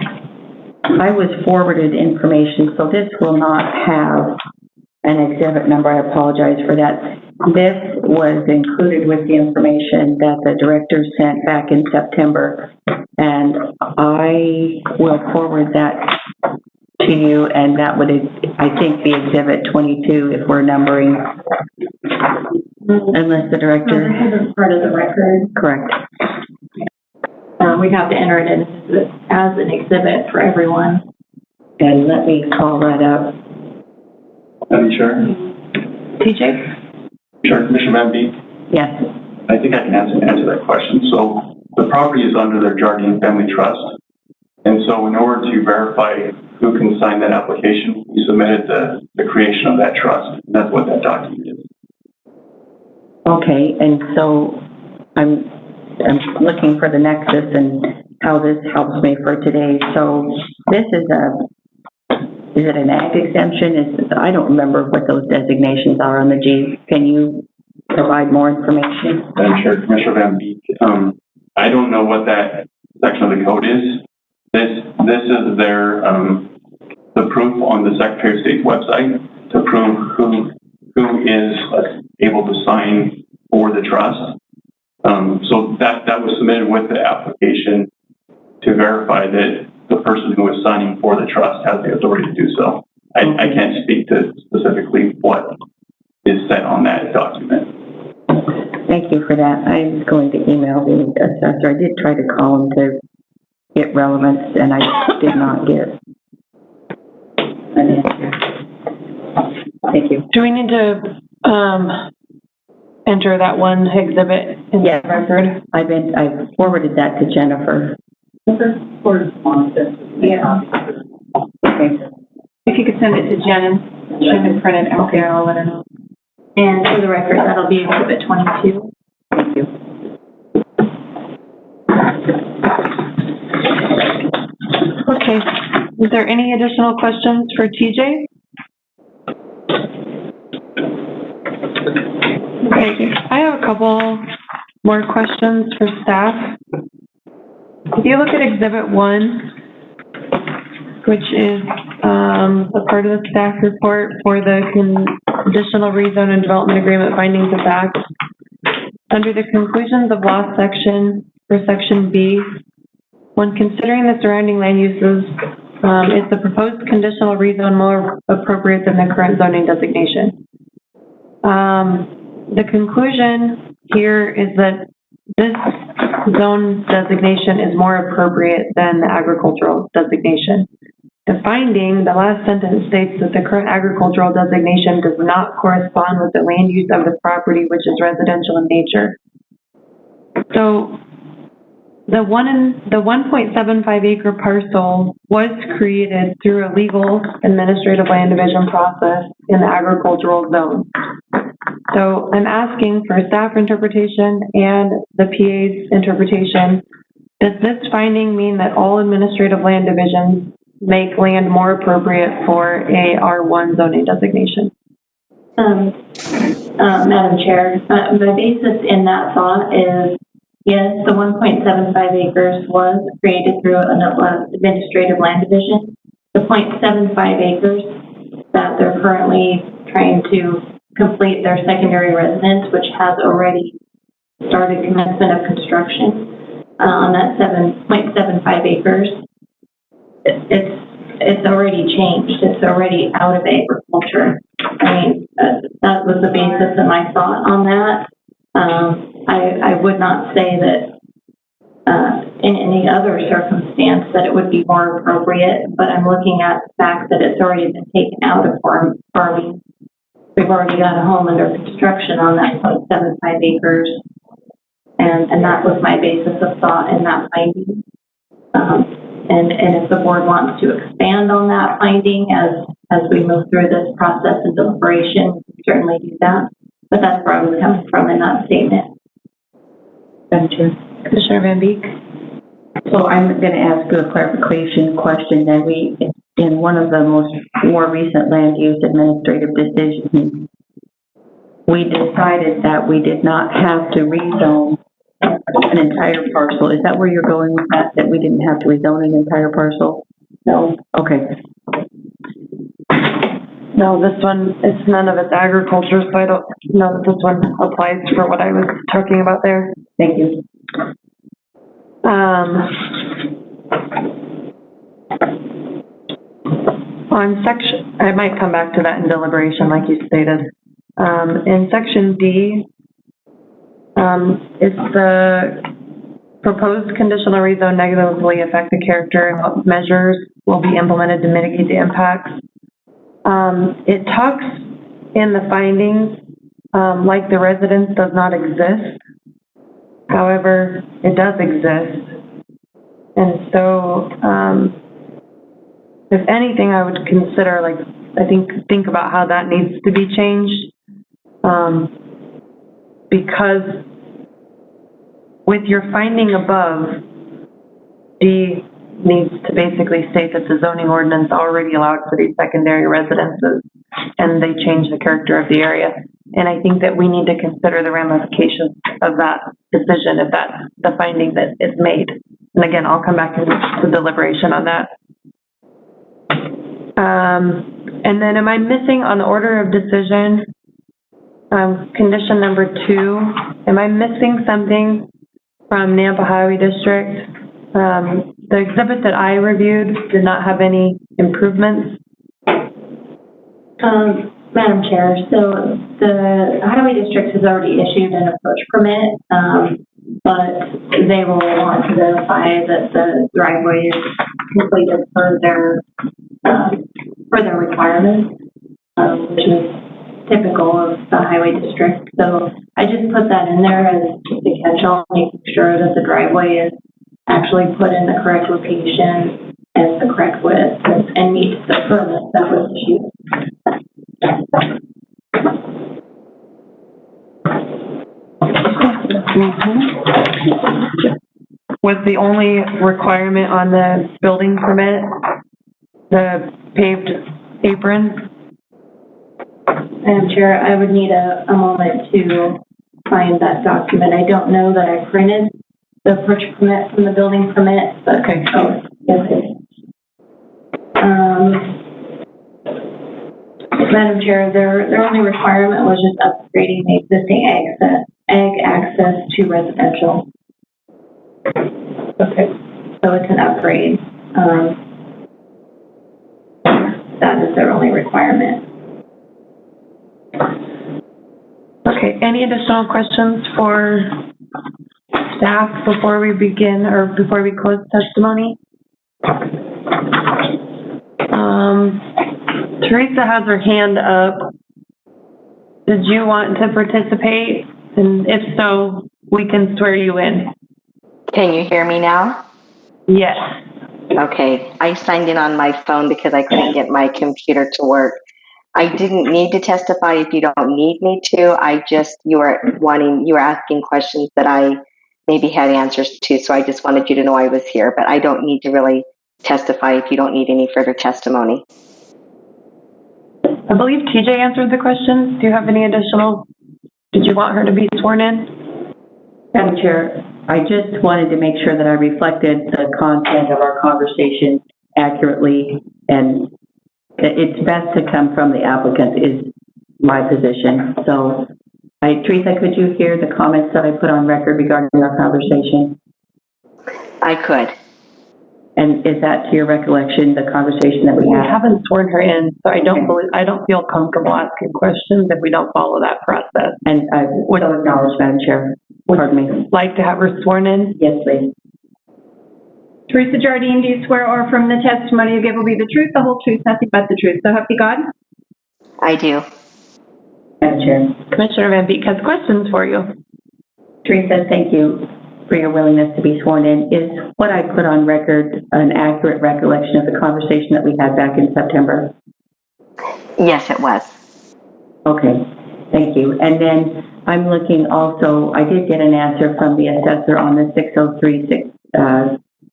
I was forwarded information, so this will not have an exhibit number. I apologize for that. This was included with the information that the director sent back in September, and I will forward that to you, and that would, I think, be Exhibit 22 if we're numbering, unless the director... This is part of the record. Correct. We'd have to enter it in as an exhibit for everyone. And let me call that up. Madam Chair? TJ? Sure, Commissioner Van Beek? Yes. I think I can answer that question. So the property is under their Jardine Family Trust. And so in order to verify who can sign that application, we submitted the creation of that trust. And that's what that document is. Okay, and so I'm looking for the nexus and how this helps me for today. So this is is it an ag exemption? I don't remember what those designations are on the G. Can you provide more information? Madam Chair, Commissioner Van Beek, I don't know what that section of the code is. This is their, the proof on the Secretary of State's website to prove who is able to sign for the trust. So that was submitted with the application to verify that the person who is signing for the trust has the authority to do so. I can't speak to specifically what is said on that document. Thank you for that. I'm going to email the assessor. I did try to call him to get relevance, and I did not get an answer. Thank you. Do we need to, enter that one exhibit in the Yes. record? I forwarded that to Jennifer. Correspondence. Yeah. Okay. If you could send it to Jen and she can print it out there, I'll let her know. And for the record, that'll be exhibit 22. Thank you. Okay, is there any additional questions for TJ? Okay, I have a couple more questions for staff. If you look at exhibit 1, which is, a part of the staff report for the conditional rezone and development agreement findings of fact, under the conclusions of law section, for section B, when considering the surrounding land uses, is the proposed conditional rezone more appropriate than the current zoning designation? The conclusion here is that this zone designation is more appropriate than the agricultural designation. The finding, the last sentence states that the current agricultural designation does not correspond with the land use of the property, which is residential in nature. So the 1.75 acre parcel was created through a legal administrative land division process in the agricultural zone. So I'm asking for staff interpretation and the PA's interpretation. Does this finding mean that all administrative land divisions make land more appropriate for a R1 zoning designation? Madam Chair, the basis in that thought is, yes, the 1.75 acres was created through an administrative land division. The 0.75 acres that they're currently trying to complete their secondary residence, which has already started commencement of construction on that 7.75 acres, it's already changed. It's already out of agriculture. I mean, that was the basis of my thought on that. I would not say that in any other circumstance that it would be more appropriate, but I'm looking at the fact that it's already been taken out of farming. We've already got a home under construction on that 0.75 acres, and that was my basis of thought in that finding. And if the board wants to expand on that finding as we move through this process and deliberation, certainly do that. But that's where I was coming from in that statement. Madam Chair. Commissioner Van Beek? So I'm going to ask you a clarification question that in one of the more recent land use administrative decisions, we decided that we did not have to rezone an entire parcel. Is that where you're going with that? That we didn't have to rezone an entire parcel? No. Okay. No, this one, it's none of it's agriculture, so I don't know that this one applies for what I was talking about there. Thank you. On section, I might come back to that in deliberation, like you stated. In section D, is the proposed conditional rezone negatively affect the character and what measures will be implemented to mitigate the impacts? It talks in the findings like the residence does not exist. However, it does exist. And so, if anything, I would consider, think about how that needs to be changed. Because with your finding above, D needs to basically state that the zoning ordinance already allowed for these secondary residences, and they change the character of the area. And I think that we need to consider the ramifications of that decision if that's the finding that is made. And again, I'll come back to deliberation on that. And then am I missing on the order of decision, condition number 2, am I missing something from Nampa Highway District? The exhibit that I reviewed did not have any improvements. Madam Chair, so the Highway District has already issued an approach permit, but they will want to verify that the driveway is completed per their for their requirements, which is typical of the highway district. So I just put that in there as the catch-all, making sure that the driveway is actually put in the correct location and the correct width and meets the permit that was issued. Was the only requirement on the building permit the paved apron? Madam Chair, I would need a moment to find that document. I don't know that I printed the purchase permit from the building permit, but. Okay. Oh, yes. Madam Chair, their only requirement was just upgrading the existing ag access to residential. Okay. So it's an upgrade. That is their only requirement. Okay, any additional questions for staff before we begin or before we close testimony? Teresa has her hand up. Did you want to participate? And if so, we can swear you in. Can you hear me now? Yes. Okay, I signed in on my phone because I couldn't get my computer to work. I didn't need to testify if you don't need me to. You were asking questions that I maybe had answers to, so I just wanted you to know I was here, but I don't need to really testify if you don't need any further testimony. I believe TJ answered the questions. Do you have any additional, did you want her to be sworn in? Madam Chair, I just wanted to make sure that I reflected the content of our conversation accurately, and it's best to come from the applicant is my position. So, Teresa, could you hear the comments that I put on record regarding our conversation? I could. And is that to your recollection, the conversation that we had? I haven't sworn her in, so I don't feel comfortable asking questions if we don't follow that process. And I would acknowledge, Madam Chair. Pardon me. Like to have her sworn in? Yes, please. Teresa Jardine, do you swear or affirm the testimony you give will be the truth, the whole truth, nothing but the truth? So help you God? I do. Madam Chair. Commissioner Van Beek has questions for you. Teresa, thank you for your willingness to be sworn in. Is what I put on record an accurate recollection of the conversation that we had back in September? Yes, it was. Okay, thank you. And then I'm looking also, I did get an answer from the assessor on the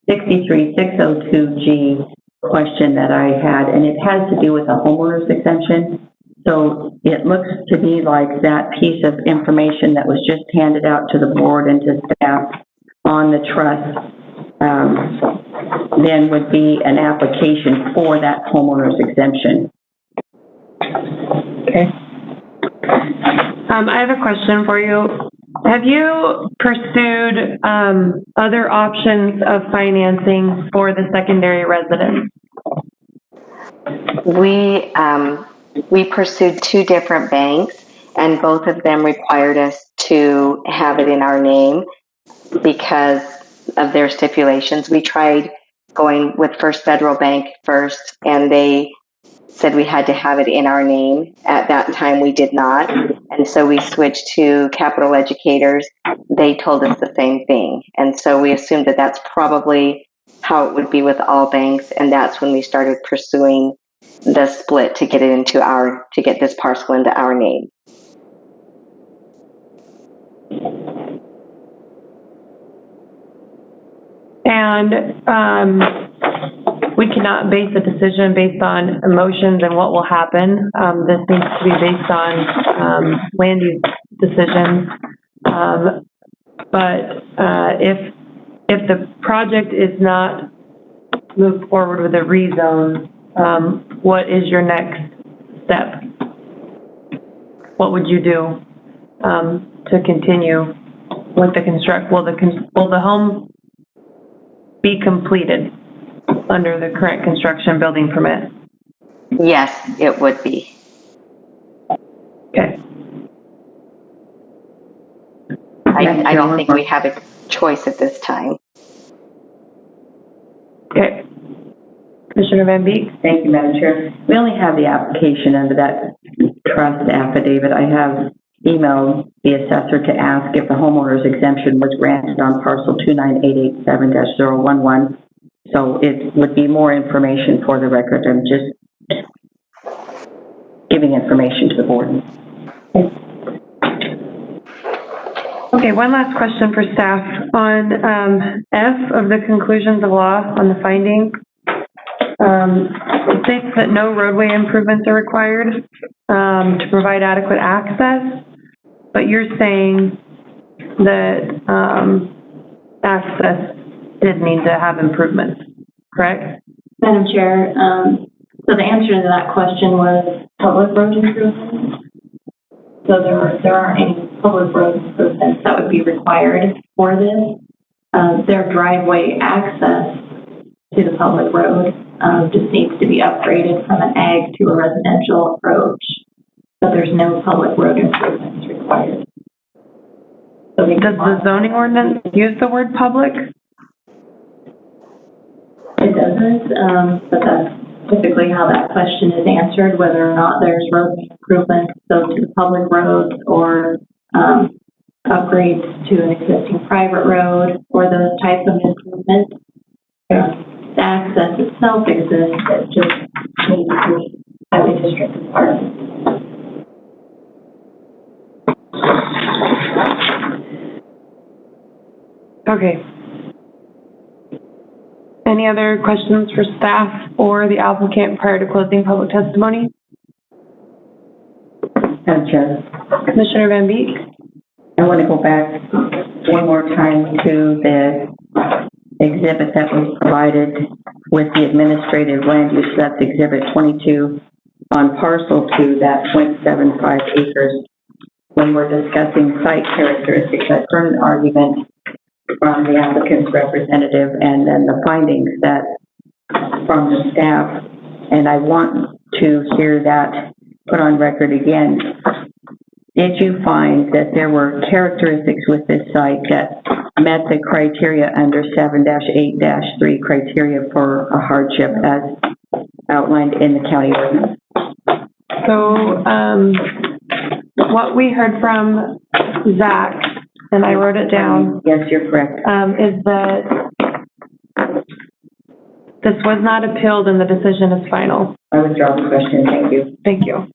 603-602G question that I had, and it has to do with a homeowner's exemption. So it looks to me like that piece of information that was just handed out to the board and to staff on the trust then would be an application for that homeowner's exemption. Okay. I have a question for you. Have you pursued other options of financing for the secondary residence? We pursued two different banks, and both of them required us to have it in our name because of their stipulations. We tried going with First Federal Bank first, and they said we had to have it in our name. At that time, we did not, and so we switched to Capital Educators. They told us the same thing, and so we assumed that that's probably how it would be with all banks, and that's when we started pursuing the split to get this parcel into our name. And we cannot base a decision based on emotions and what will happen. This needs to be based on land use decisions. But if the project is not moved forward with a rezone, what is your next step? What would you do to continue with the construct? Will the home be completed under the current construction building permit? Yes, it would be. Okay. I don't think we have a choice at this time. Okay. Commissioner Van Beek? Thank you, Madam Chair. We only have the application under that trust affidavit. I have emailed the assessor to ask if the homeowner's exemption was granted on parcel 29887-011. So it would be more information for the record. I'm just giving information to the board. Okay, one last question for staff. On F of the conclusions of law on the finding, it states that no roadway improvements are required to provide adequate access, but you're saying that access did need to have improvements, correct? Madam Chair, so the answer to that question was public road improvements. So there aren't any public road improvements that would be required for this. Their driveway access to the public road just needs to be upgraded from an ag to a residential approach. So there's no public road improvements required. So Does the zoning ordinance use the word public? It doesn't, but that's typically how that question is answered, whether or not there's road improvements, so to the public roads or upgrades to an existing private road or those types of improvements. The access itself exists, it just needs to be highway district requirements. Okay. Any other questions for staff or the applicant prior to closing public testimony? Madam Chair, Commissioner Van Beek? I want to go back one more time to the exhibit that was provided with the administrative land use. That's exhibit 22 on parcel 2, that 0.75 acres. When we're discussing site characteristics, I've heard an argument from the applicant's representative and then the findings that from the staff, and I want to hear that put on record again. Did you find that there were characteristics with this site that met the criteria under 7-8-3 criteria for a hardship as outlined in the county ordinance? So, what we heard from Zach, and I wrote it down. Yes, you're correct. Is that this was not appealed and the decision is final. I withdraw the question. Thank you. Thank you.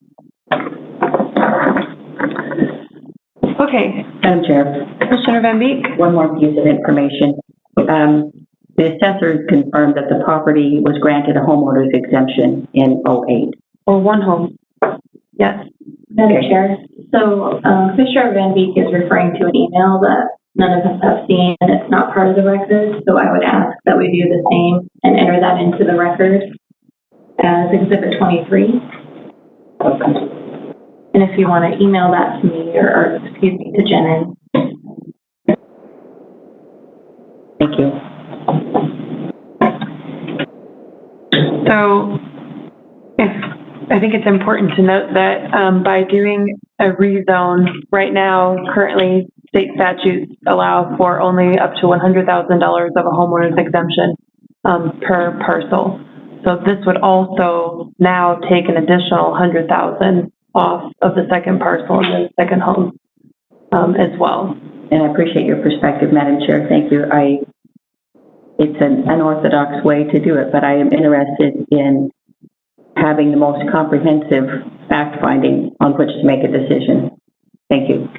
Okay. Madam Chair. Commissioner Van Beek? One more piece of information. The assessor confirmed that the property was granted a homeowner's exemption in 08. Or one home. Yes. Madam Chair, so Commissioner Van Beek is referring to an email that none of us have seen, and it's not part of the record, so I would ask that we do the same and enter that into the record as Exhibit 23. Okay. And if you want to email that to me, or excuse me, to Jen. Thank you. So, I think it's important to note that by doing a rezone, right now, currently, state statutes allow for only up to $100,000 of a homeowner's exemption per parcel. So this would also now take an additional $100,000 off of the second parcel and the second home as well. And I appreciate your perspective, Madam Chair. Thank you. It's an unorthodox way to do it, but I am interested in having the most comprehensive fact finding on which to make a decision. Thank you.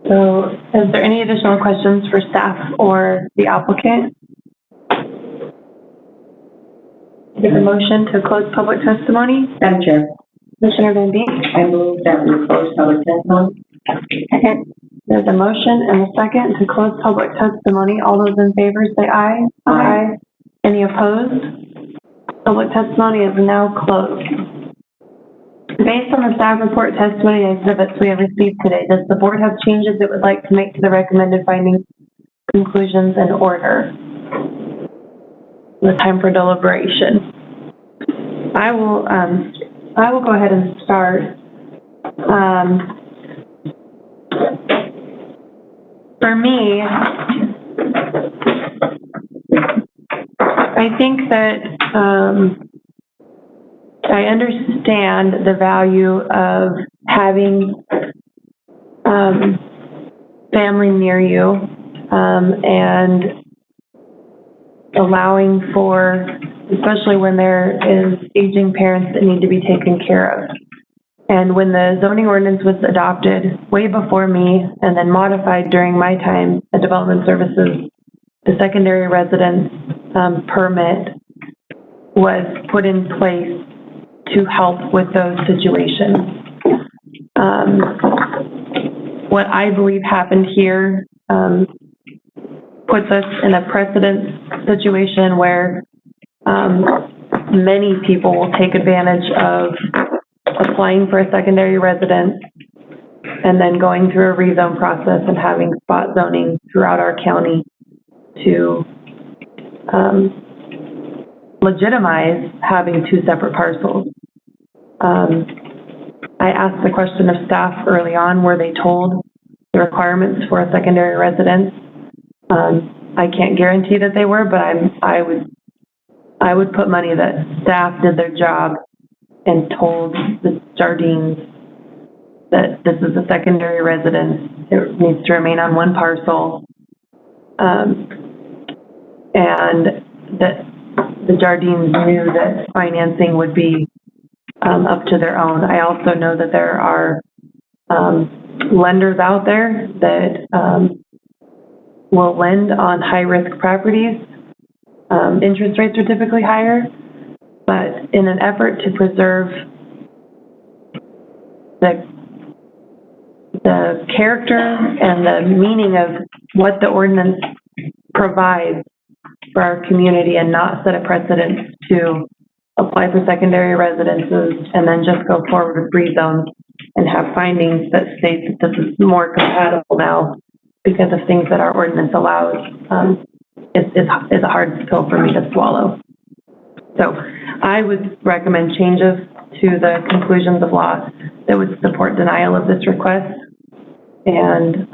So, is there any additional questions for staff or the applicant? Give a motion to close public testimony. Madam Chair. Commissioner Van Beek? I move that we close public testimony. Second. There's a motion and a second to close public testimony. All those in favor say aye. Aye. Any opposed? Public testimony is now closed. Based on the staff report, testimony, and exhibits we have received today, does the board have changes it would like to make to the recommended findings, conclusions, and order? The time for deliberation. I will go ahead and start. For me, I think that, I understand the value of having, family near you, and allowing for, especially when there is aging parents that need to be taken care of. And when the zoning ordinance was adopted way before me and then modified during my time at Development Services, the secondary residence permit was put in place to help with those situations. What I believe happened here puts us in a precedent situation where many people will take advantage of applying for a secondary residence and then going through a rezone process and having spot zoning throughout our county to legitimize having two separate parcels. I asked the question of staff early on, were they told the requirements for a secondary residence? I can't guarantee that they were, but I would put money that staff did their job and told the Jardines that this is a secondary residence. It needs to remain on one parcel. And that the Jardines knew that financing would be up to their own. I also know that there are lenders out there that will lend on high-risk properties. Interest rates are typically higher, but in an effort to preserve the character and the meaning of what the ordinance provides for our community and not set a precedent to apply for secondary residences and then just go forward with rezone and have findings that state that this is more compatible now because of things that our ordinance allows, is a hard pill for me to swallow. So I would recommend changes to the conclusions of law that would support denial of this request. And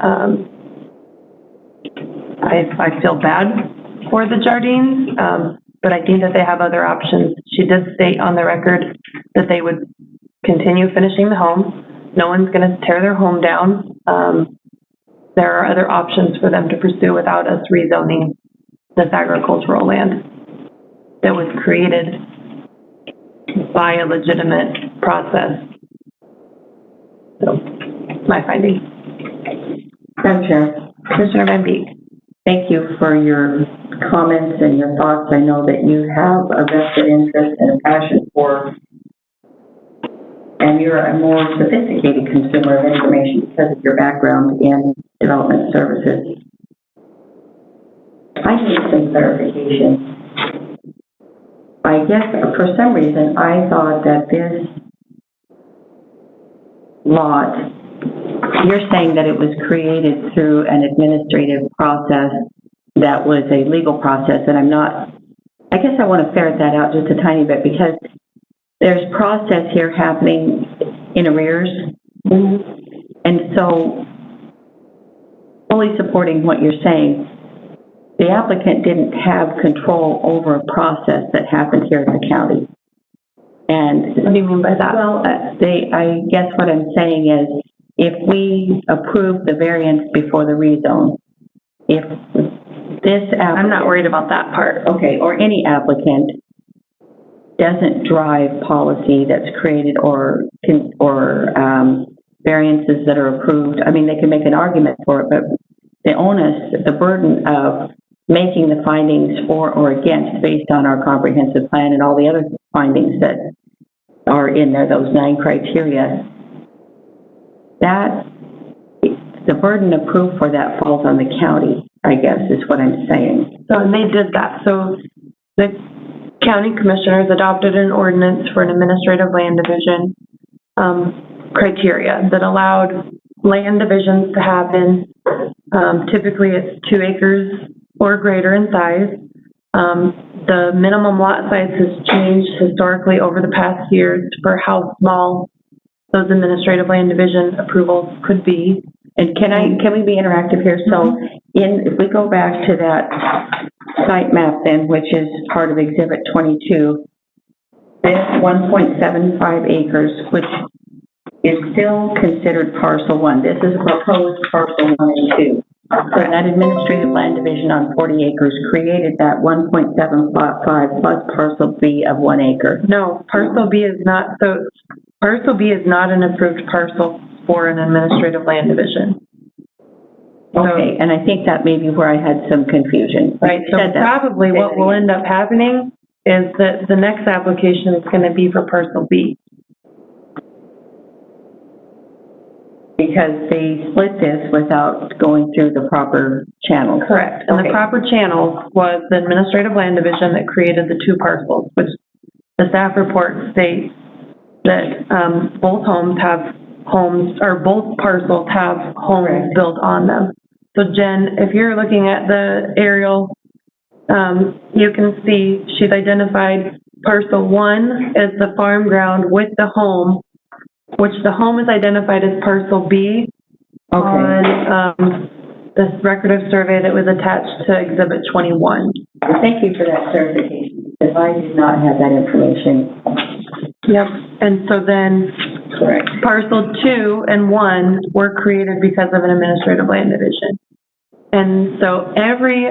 I feel bad for the Jardines, but I think that they have other options. She did state on the record that they would continue finishing the home. No one's going to tear their home down. There are other options for them to pursue without us rezoning this agricultural land that was created by a legitimate process. So, my findings. Madam Chair. Commissioner Van Beek. Thank you for your comments and your thoughts. I know that you have a vested interest and a passion for, and you're a more sophisticated consumer of information because of your background in development services. I need some clarification. I guess for some reason I thought that this lot, you're saying that it was created through an administrative process that was a legal process, and I guess I want to ferret that out just a tiny bit because there's process here happening in arrears. And so, fully supporting what you're saying, the applicant didn't have control over a process that happened here in the county. And what do you mean by that? Well, I guess what I'm saying is, if we approve the variance before the rezone, if this applicant... I'm not worried about that part. Okay, or any applicant doesn't drive policy that's created or variances that are approved. I mean, they can make an argument for it, but the onus, the burden of making the findings for or against based on our comprehensive plan and all the other findings that are in there, those 9 criteria, that the burden of proof for that falls on the county, I guess, is what I'm saying. So, and they did that. So the county commissioners adopted an ordinance for an administrative land division criteria that allowed land divisions to happen. Typically it's 2 acres or greater in size. The minimum lot size has changed historically over the past years for how small those administrative land division approvals could be. And can we be interactive here? So if we go back to that site map then, which is part of Exhibit 22, this 1.75 acres, which is still considered parcel 1. This is a proposed parcel 1 and 2. So that administrative land division on 40 acres created that 1.75 plus parcel B of 1 acre. No, parcel B is not, so parcel B is not an approved parcel for an administrative land division. Okay, and I think that may be where I had some confusion. Right, so probably what will end up happening is that the next application is going to be for parcel B. Because they split this without going through the proper channels. Correct, and the Okay. proper channel was the administrative land division that created the 2 parcels, which the staff report states that both parcels have homes built on them. So Jen, if you're looking at the aerial, you can see she's identified parcel 1 as the farm ground with the home, which the home is identified as parcel B on this record of survey that was attached to Exhibit 21. Thank you for that clarification, because I did not have that information. Yep, and so then Correct. parcel 2 and 1 were created because of an administrative land division. And so every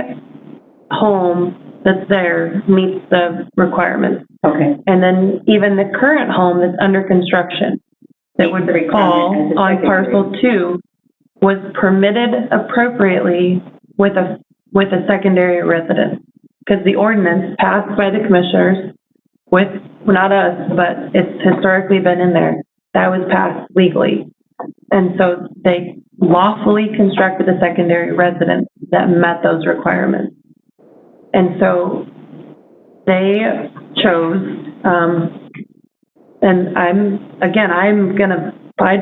home that's there meets the requirements. Okay. And then even the current home that's under construction that would fall on parcel 2 was permitted appropriately with a secondary residence. Because the ordinance passed by the commissioners with, not us, but it's historically been in there, that was passed legally. And so they lawfully constructed a secondary residence that met those requirements. And so they chose, and I'd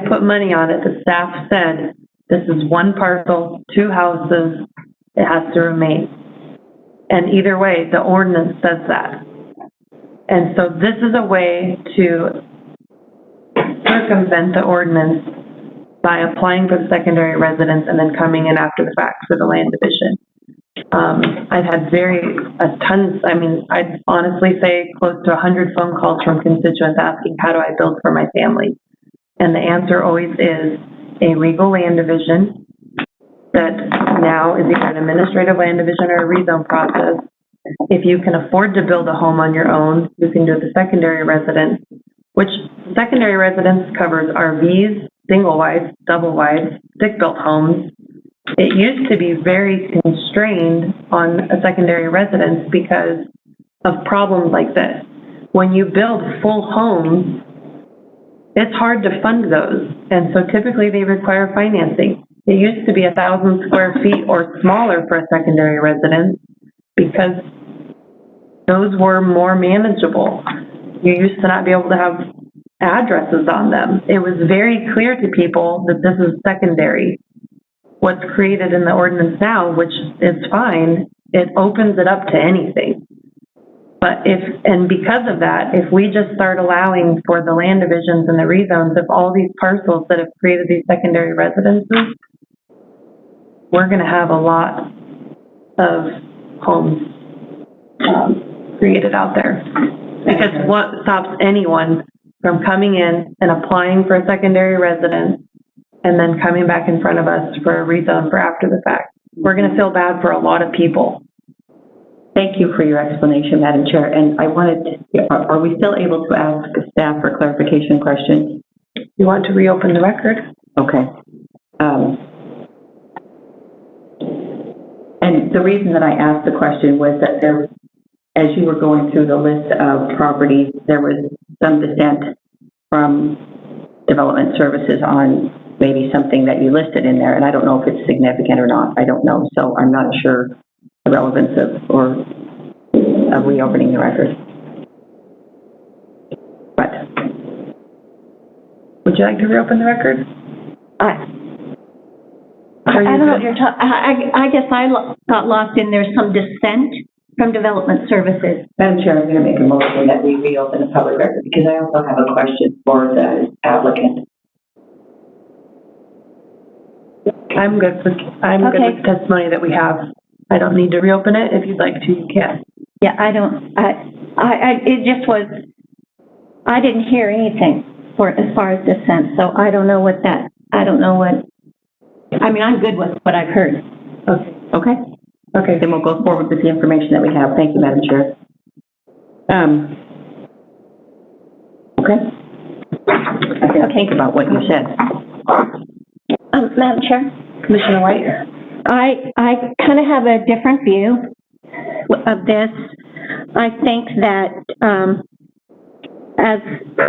put money on it, the staff said, this is 1 parcel, 2 houses, it has to remain. And either way, the ordinance says that. And so this is a way to circumvent the ordinance by applying for the secondary residence and then coming in after the fact for the land division. I've had I'd honestly say close to 100 phone calls from constituents asking, how do I build for my family? And the answer always is a legal land division that now is either an administrative land division or a rezone process. If you can afford to build a home on your own, you can do the secondary residence, which secondary residence covers RVs, single wides, double wides, stick-built homes. It used to be very constrained on a secondary residence because of problems like this. When you build full homes, it's hard to fund those, and so typically they require financing. It used to be 1,000 square feet or smaller for a secondary residence because those were more manageable. You used to not be able to have addresses on them. It was very clear to people that this is secondary. What's created in the ordinance now, which is fine, it opens it up to anything. But because of that, if we just start allowing for the land divisions and the rezones of all these parcels that have created these secondary residences, we're going to have a lot of homes created out there. Because what stops anyone from coming in and applying for a secondary residence and then coming back in front of us for a rezone for after the fact? We're going to feel bad for a lot of people. Thank you for your explanation, Madam Chair. And are we still able to ask staff for clarification questions? You want to reopen the record? Okay. And the reason that I asked the question was that as you were going through the list of properties, there was some dissent from Development Services on maybe something that you listed in there, and I don't know if it's significant or not. I don't know, so I'm not sure the relevance of reopening the record. But would you like to reopen the record? I don't know what you're talking. I guess I got lost in there's some dissent from Development Services. Madam Chair, I'm going to make a motion that we reopen the public record because I also have a question for the applicant. I'm good with the testimony that we have. I don't need to reopen it. If you'd like to, you can. Yeah, it just was, I didn't hear anything as far as dissent, so I don't know what, I mean, I'm good with what I've heard. Okay. Okay, then we'll go forward with the information that we have. Thank you, Madam Chair. Okay. I can think about what you said. Madam Chair? Commissioner White? I kind of have a different view of this. I think that, as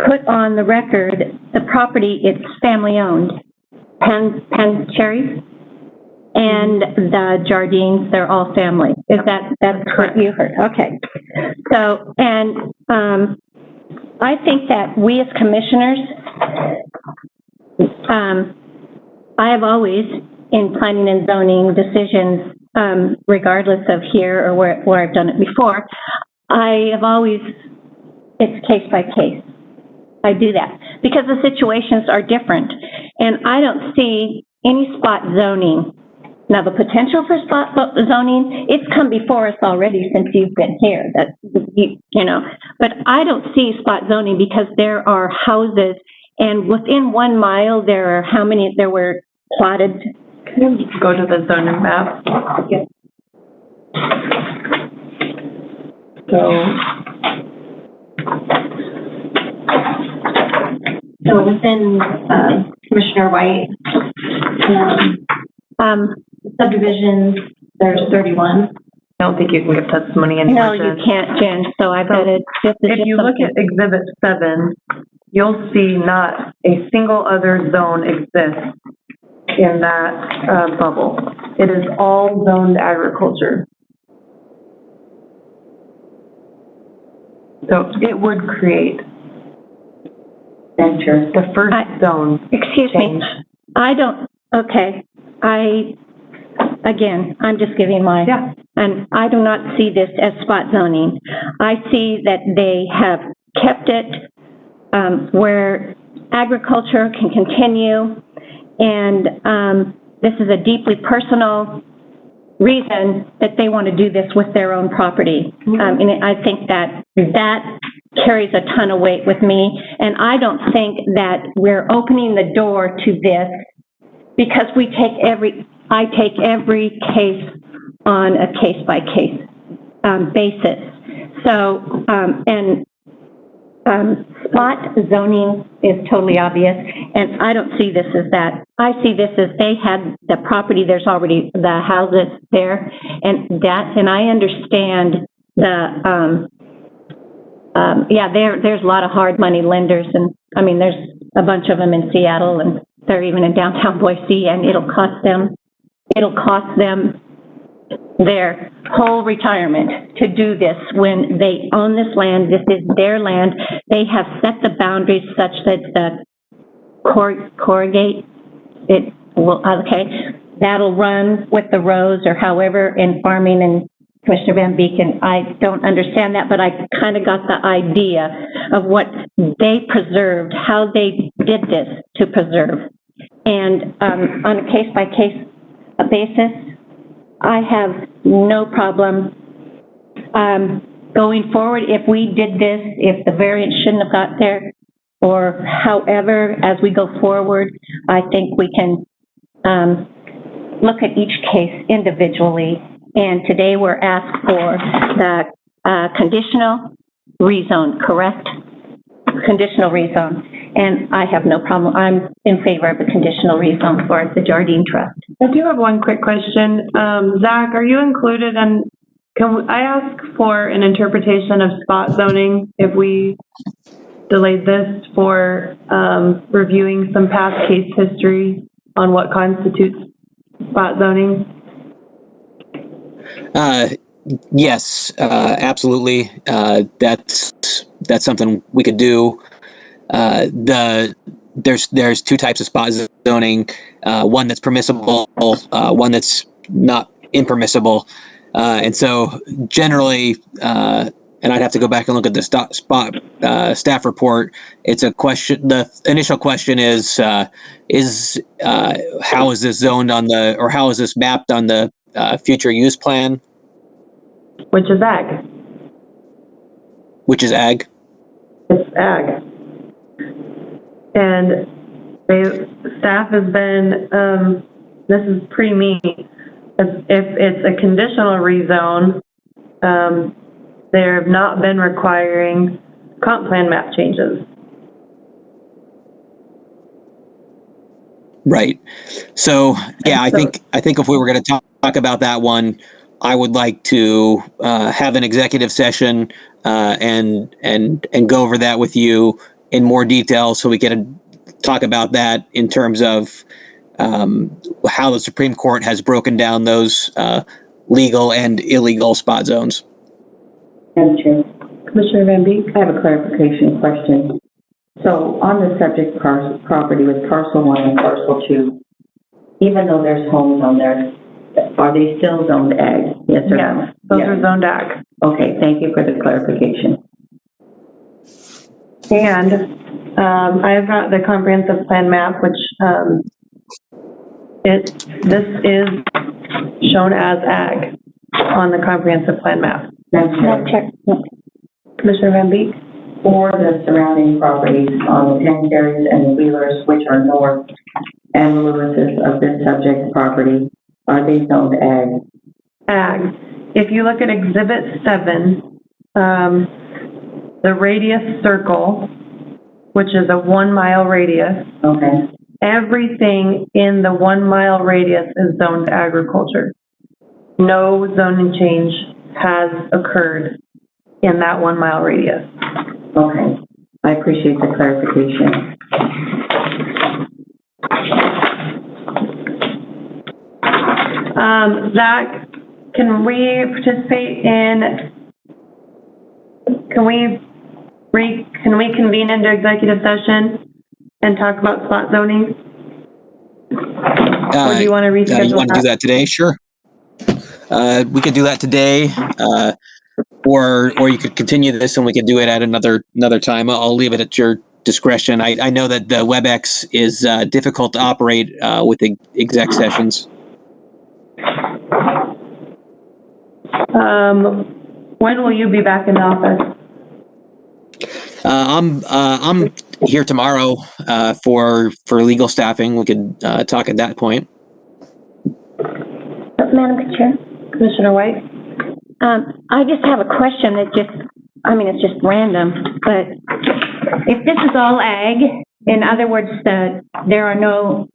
put on the record, the property, it's family-owned. Pancherries and the Jardines, they're all family. That's what you heard? Okay. So, and I think that we as commissioners, I have always, in planning and zoning decisions, regardless of here or where I've done it before, I have always, it's case by case. I do that because the situations are different, and I don't see any spot zoning. Now, the potential for spot zoning, it's come before us already since you've been here. That you know, but I don't see spot zoning because there are houses, and within 1 mile there are how many there were plotted. Can you go to the zoning map? Yes. So within, Commissioner White, subdivisions, there's 31. I don't think you can give testimony in No, you can't, Jen, so I bet it's just... If you look at Exhibit 7, you'll see not a single other zone exists in that bubble. It is all zoned agriculture. So it would create the first zone. Excuse me, I don't, okay, again, I'm just giving my, and I do not see this as spot zoning. I see that they have kept it where agriculture can continue, and this is a deeply personal reason that they want to do this with their own property. And I think that carries a ton of weight with me, and I don't think that we're opening the door to this because I take every case on a case-by-case basis. So, spot zoning is totally obvious, and I don't see this as that. I see this as they had the property, there's already the houses there, and I understand the, there's a lot of hard money lenders, and I mean, there's a bunch of them in Seattle, and they're even in downtown Boise, and it'll cost them their whole retirement to do this when they own this land. This is their land. They have set the boundaries such that the corrugate, it will, okay, that'll run with the rows or however in farming, and Commissioner Van Beek, and I don't understand that, but I kind of got the idea of what they preserved, how they did this to preserve. And on a case-by-case basis, I have no problem going forward if we did this, if the variance shouldn't have got there, or however, as we go forward, I think we can look at each case individually. And today we're asked for the conditional rezone, correct? Conditional rezone. And I have no problem. I'm in favor of a conditional rezone for the Jardine Trust. I do have one quick question. Zach, are you included in, I ask for an interpretation of spot zoning if we delayed this for reviewing some past case history on what constitutes spot zoning? Yes, absolutely. That's something we could do. There's two types of spot zoning, one that's permissible, one that's not impermissible. And so generally, and I'd have to go back and look at the staff report. It's a question. The initial question is how is this zoned on the, or how is this mapped on the future use plan, which is ag. which is ag. It's ag. And staff has been, this is pretty mean. If it's a conditional rezone, they have not been requiring comp plan map changes. Right. So, yeah, I think if we were going to talk about that one, I would like to have an executive session and go over that with you in more detail, so we can talk about that in terms of how the Supreme Court has broken down those legal and illegal spot zones. Madam Chair, Commissioner Van Beek? I have a clarification question. So on the subject property with parcel 1 and parcel 2, even though there's homes on there, are they still zoned ag? Yes or no? Yes, those are zoned ag. Okay, thank you for the clarification. And I've got the comprehensive plan map, which this is shown as ag on the comprehensive plan map. Madam Chair, Commissioner Van Beek? for the surrounding properties on the Penn and the Wheelers, which are north and Lewis's of this subject property, are they zoned ag? Ag. If you look at Exhibit 7, the radius circle, which is a 1 mile radius, Okay. everything in the 1 mile radius is zoned agriculture. No zoning change has occurred in that 1 mile radius. Okay. I appreciate the clarification. Zach, can we participate in, can we convene into executive session and talk about spot zoning? Or do you want to reschedule You want to do that today? Sure. We could do that today, or you could continue this and we could do it at another time. I'll leave it at your discretion. I know that the WebEx is difficult to operate with exec sessions. When will you be back in the office? I'm here tomorrow for legal staffing. We could talk at that point. Madam Chair? Commissioner White? I just have a question that it's just random, but if this is all ag, in other words, there are no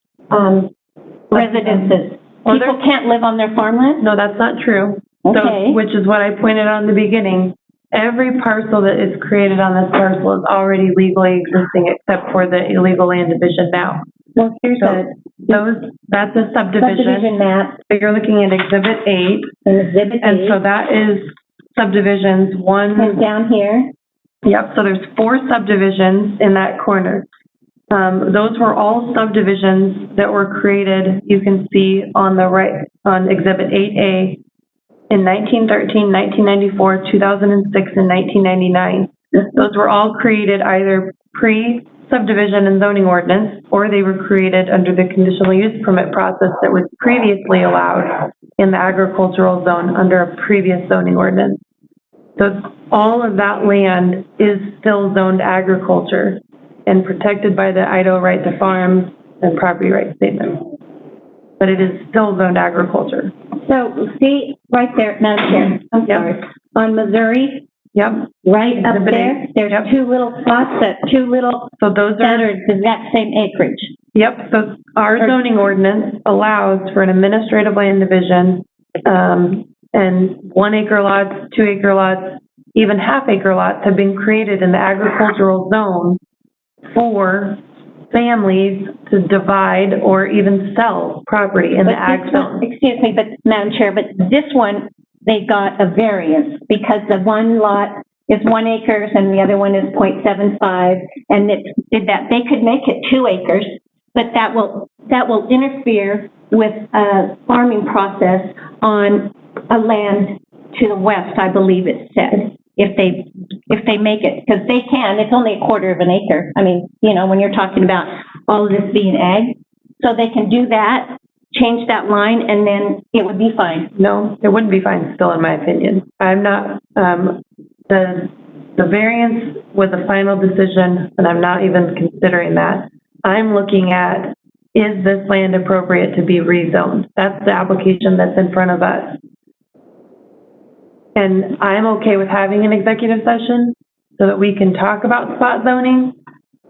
residences, people can't live on their farmland? No, that's not true. Okay. So, which is what I pointed out in the beginning. Every parcel that is created on this parcel is already legally existing except for the illegal land division now. Well, here's that's a subdivision map. So you're looking at Exhibit 8. And so that is subdivisions 1. And down here. Yep, so there's 4 subdivisions in that corner. Those were all subdivisions that were created, you can see on the right, on Exhibit 8A, in 1913, 1994, 2006, and 1999. Those were all created either pre-subdivision and zoning ordinance, or they were created under the conditional use permit process that was previously allowed in the agricultural zone under a previous zoning ordinance. So all of that land is still zoned agriculture and protected by the Idaho right to farm and property rights statement. But it is still zoned agriculture. So see, right there, Madam Chair, I'm sorry, on Missouri, Yep. right up there, there's 2 little spots So those that are the exact same acreage. Yep, so our zoning ordinance allows for an administrative land division, and 1 acre lots, 2 acre lots, even half acre lots have been created in the agricultural zone for families to divide or even sell property in the ag zone. Excuse me, but Madam Chair, but this one, they got a variance because the one lot is 1 acre and the other one is 0.75, and they could make it 2 acres, but that will interfere with a farming process on a land to the west, I believe it said, if they make it, because they can, it's only 1/4 of an acre. I mean, when you're talking about all of this being ag, so they can do that change that line and then it would be fine. No, it wouldn't be fine still, in my opinion. I'm not, the variance was a final decision, and I'm not even considering that. I'm looking at, is this land appropriate to be rezoned? That's the application that's in front of us. And I'm okay with having an executive session so that we can talk about spot zoning,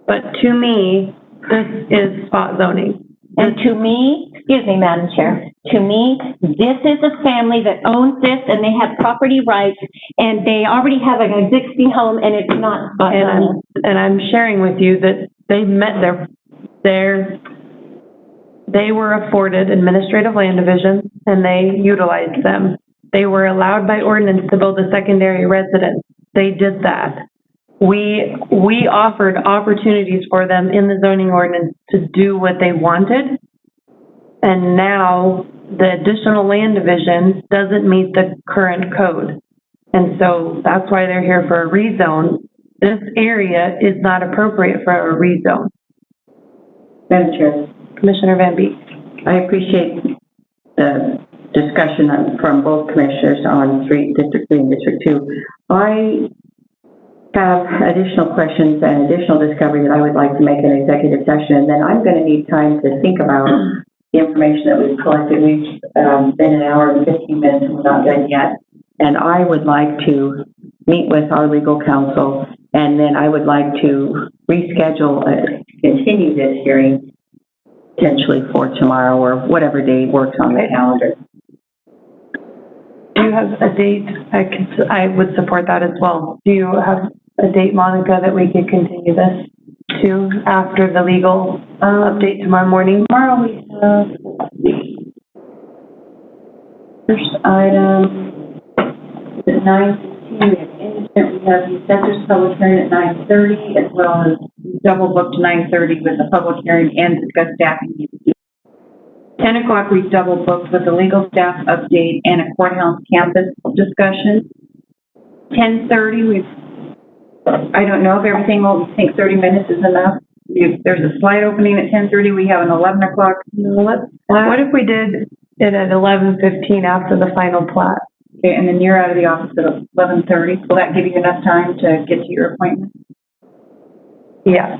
but to me, this is spot zoning. And to me, excuse me, Madam Chair, to me, this is a family that owns this and they have property rights and they already have an existing home and it's not spot zoning. And I'm sharing with you that they met they were afforded administrative land divisions and they utilized them. They were allowed by ordinance to build a secondary residence. They did that. We offered opportunities for them in the zoning ordinance to do what they wanted. And now the additional land division doesn't meet the current code. And so that's why they're here for a rezone. This area is not appropriate for a rezone. Madam Chair, Commissioner Van Beek. I appreciate the discussion from both commissioners on District 3 and District 2. I have additional questions and additional discovery that I would like to make in executive session, and then I'm going to need time to think about the information that we've collected. We've been an hour and 15 minutes and we're not done yet. And I would like to meet with our legal counsel, and then I would like to reschedule, continue this hearing potentially for tomorrow or whatever day works on the calendar. Do you have a date? I would support that as well. Do you have a date, Monica, that we could continue this to after the legal update tomorrow morning? Tomorrow we have the first item at 9:15. We have indigent. We have the assessor's public hearing at 9:30, as well as double booked 9:30 with the public hearing and discuss staffing needs. 10 o'clock, we double booked with the legal staff update and a courthouse campus discussion. 10:30, I don't know if everything will think 30 minutes is enough. If there's a slide opening at 10:30, we have an 11 o'clock. What if we did it at 11:15 after the final plat? Okay, and then you're out of the office at 11:30. Will that give you enough time to get to your appointment? Yeah.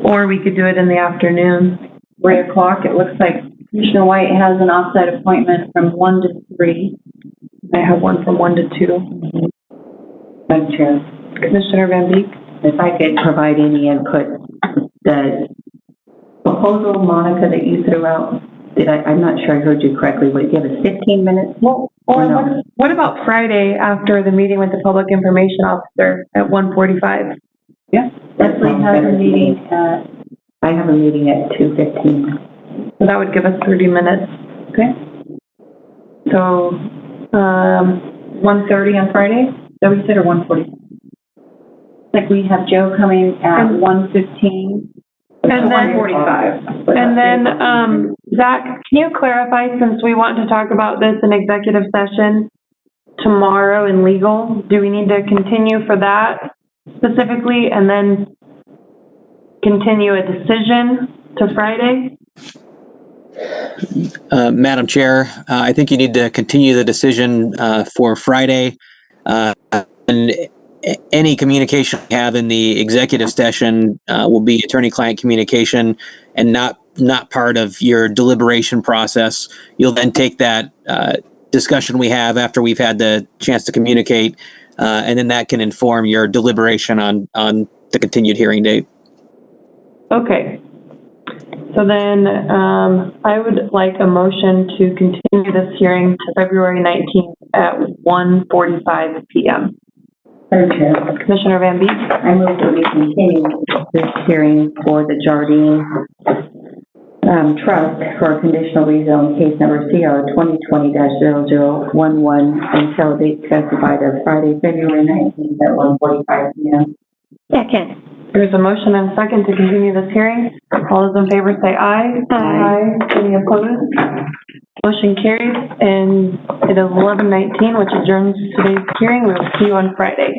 Or we could do it in the afternoon. 3 o'clock, it looks like Commissioner White has an offsite appointment from 1 to 3. I have one from 1 to 2. Madam Chair, Commissioner Van Beek? if I could provide any input, the proposal, Monica, that you threw out, I'm not sure I heard you correctly, would it give us 15 minutes? Well, or what about Friday after the meeting with the public information officer at 1:45? Yeah. Leslie has a meeting at... I have a meeting at 2:15. So that would give us 30 minutes. Okay. So, 1:30 on Friday? Is that what you said, or 1:40? Like we have Joe coming at 1:15. And then 1:45. And then, Zach, can you clarify, since we want to talk about this in executive session tomorrow in legal, do we need to continue for that specifically and then continue a decision to Friday? Madam Chair, I think you need to continue the decision for Friday. And any communication we have in the executive session will be attorney-client communication and not part of your deliberation process. You'll then take that discussion we have after we've had the chance to communicate, and then that can inform your deliberation on the continued hearing date. Okay. So then, I would like a motion to continue this hearing to February 19th at 1:45 p.m. Madam Chair, Commissioner Van Beek? I move that we continue this hearing for the Jardine Trust for a conditional rezone case number CR 2020-0011 until a date specified as Friday, February 19th at 1:45 p.m. Second. There's a motion and a second to continue this hearing. All those in favor say aye. Aye. Any opposed? Motion carries, and it is 11:19, which adjourns today's hearing. We will see you on Friday.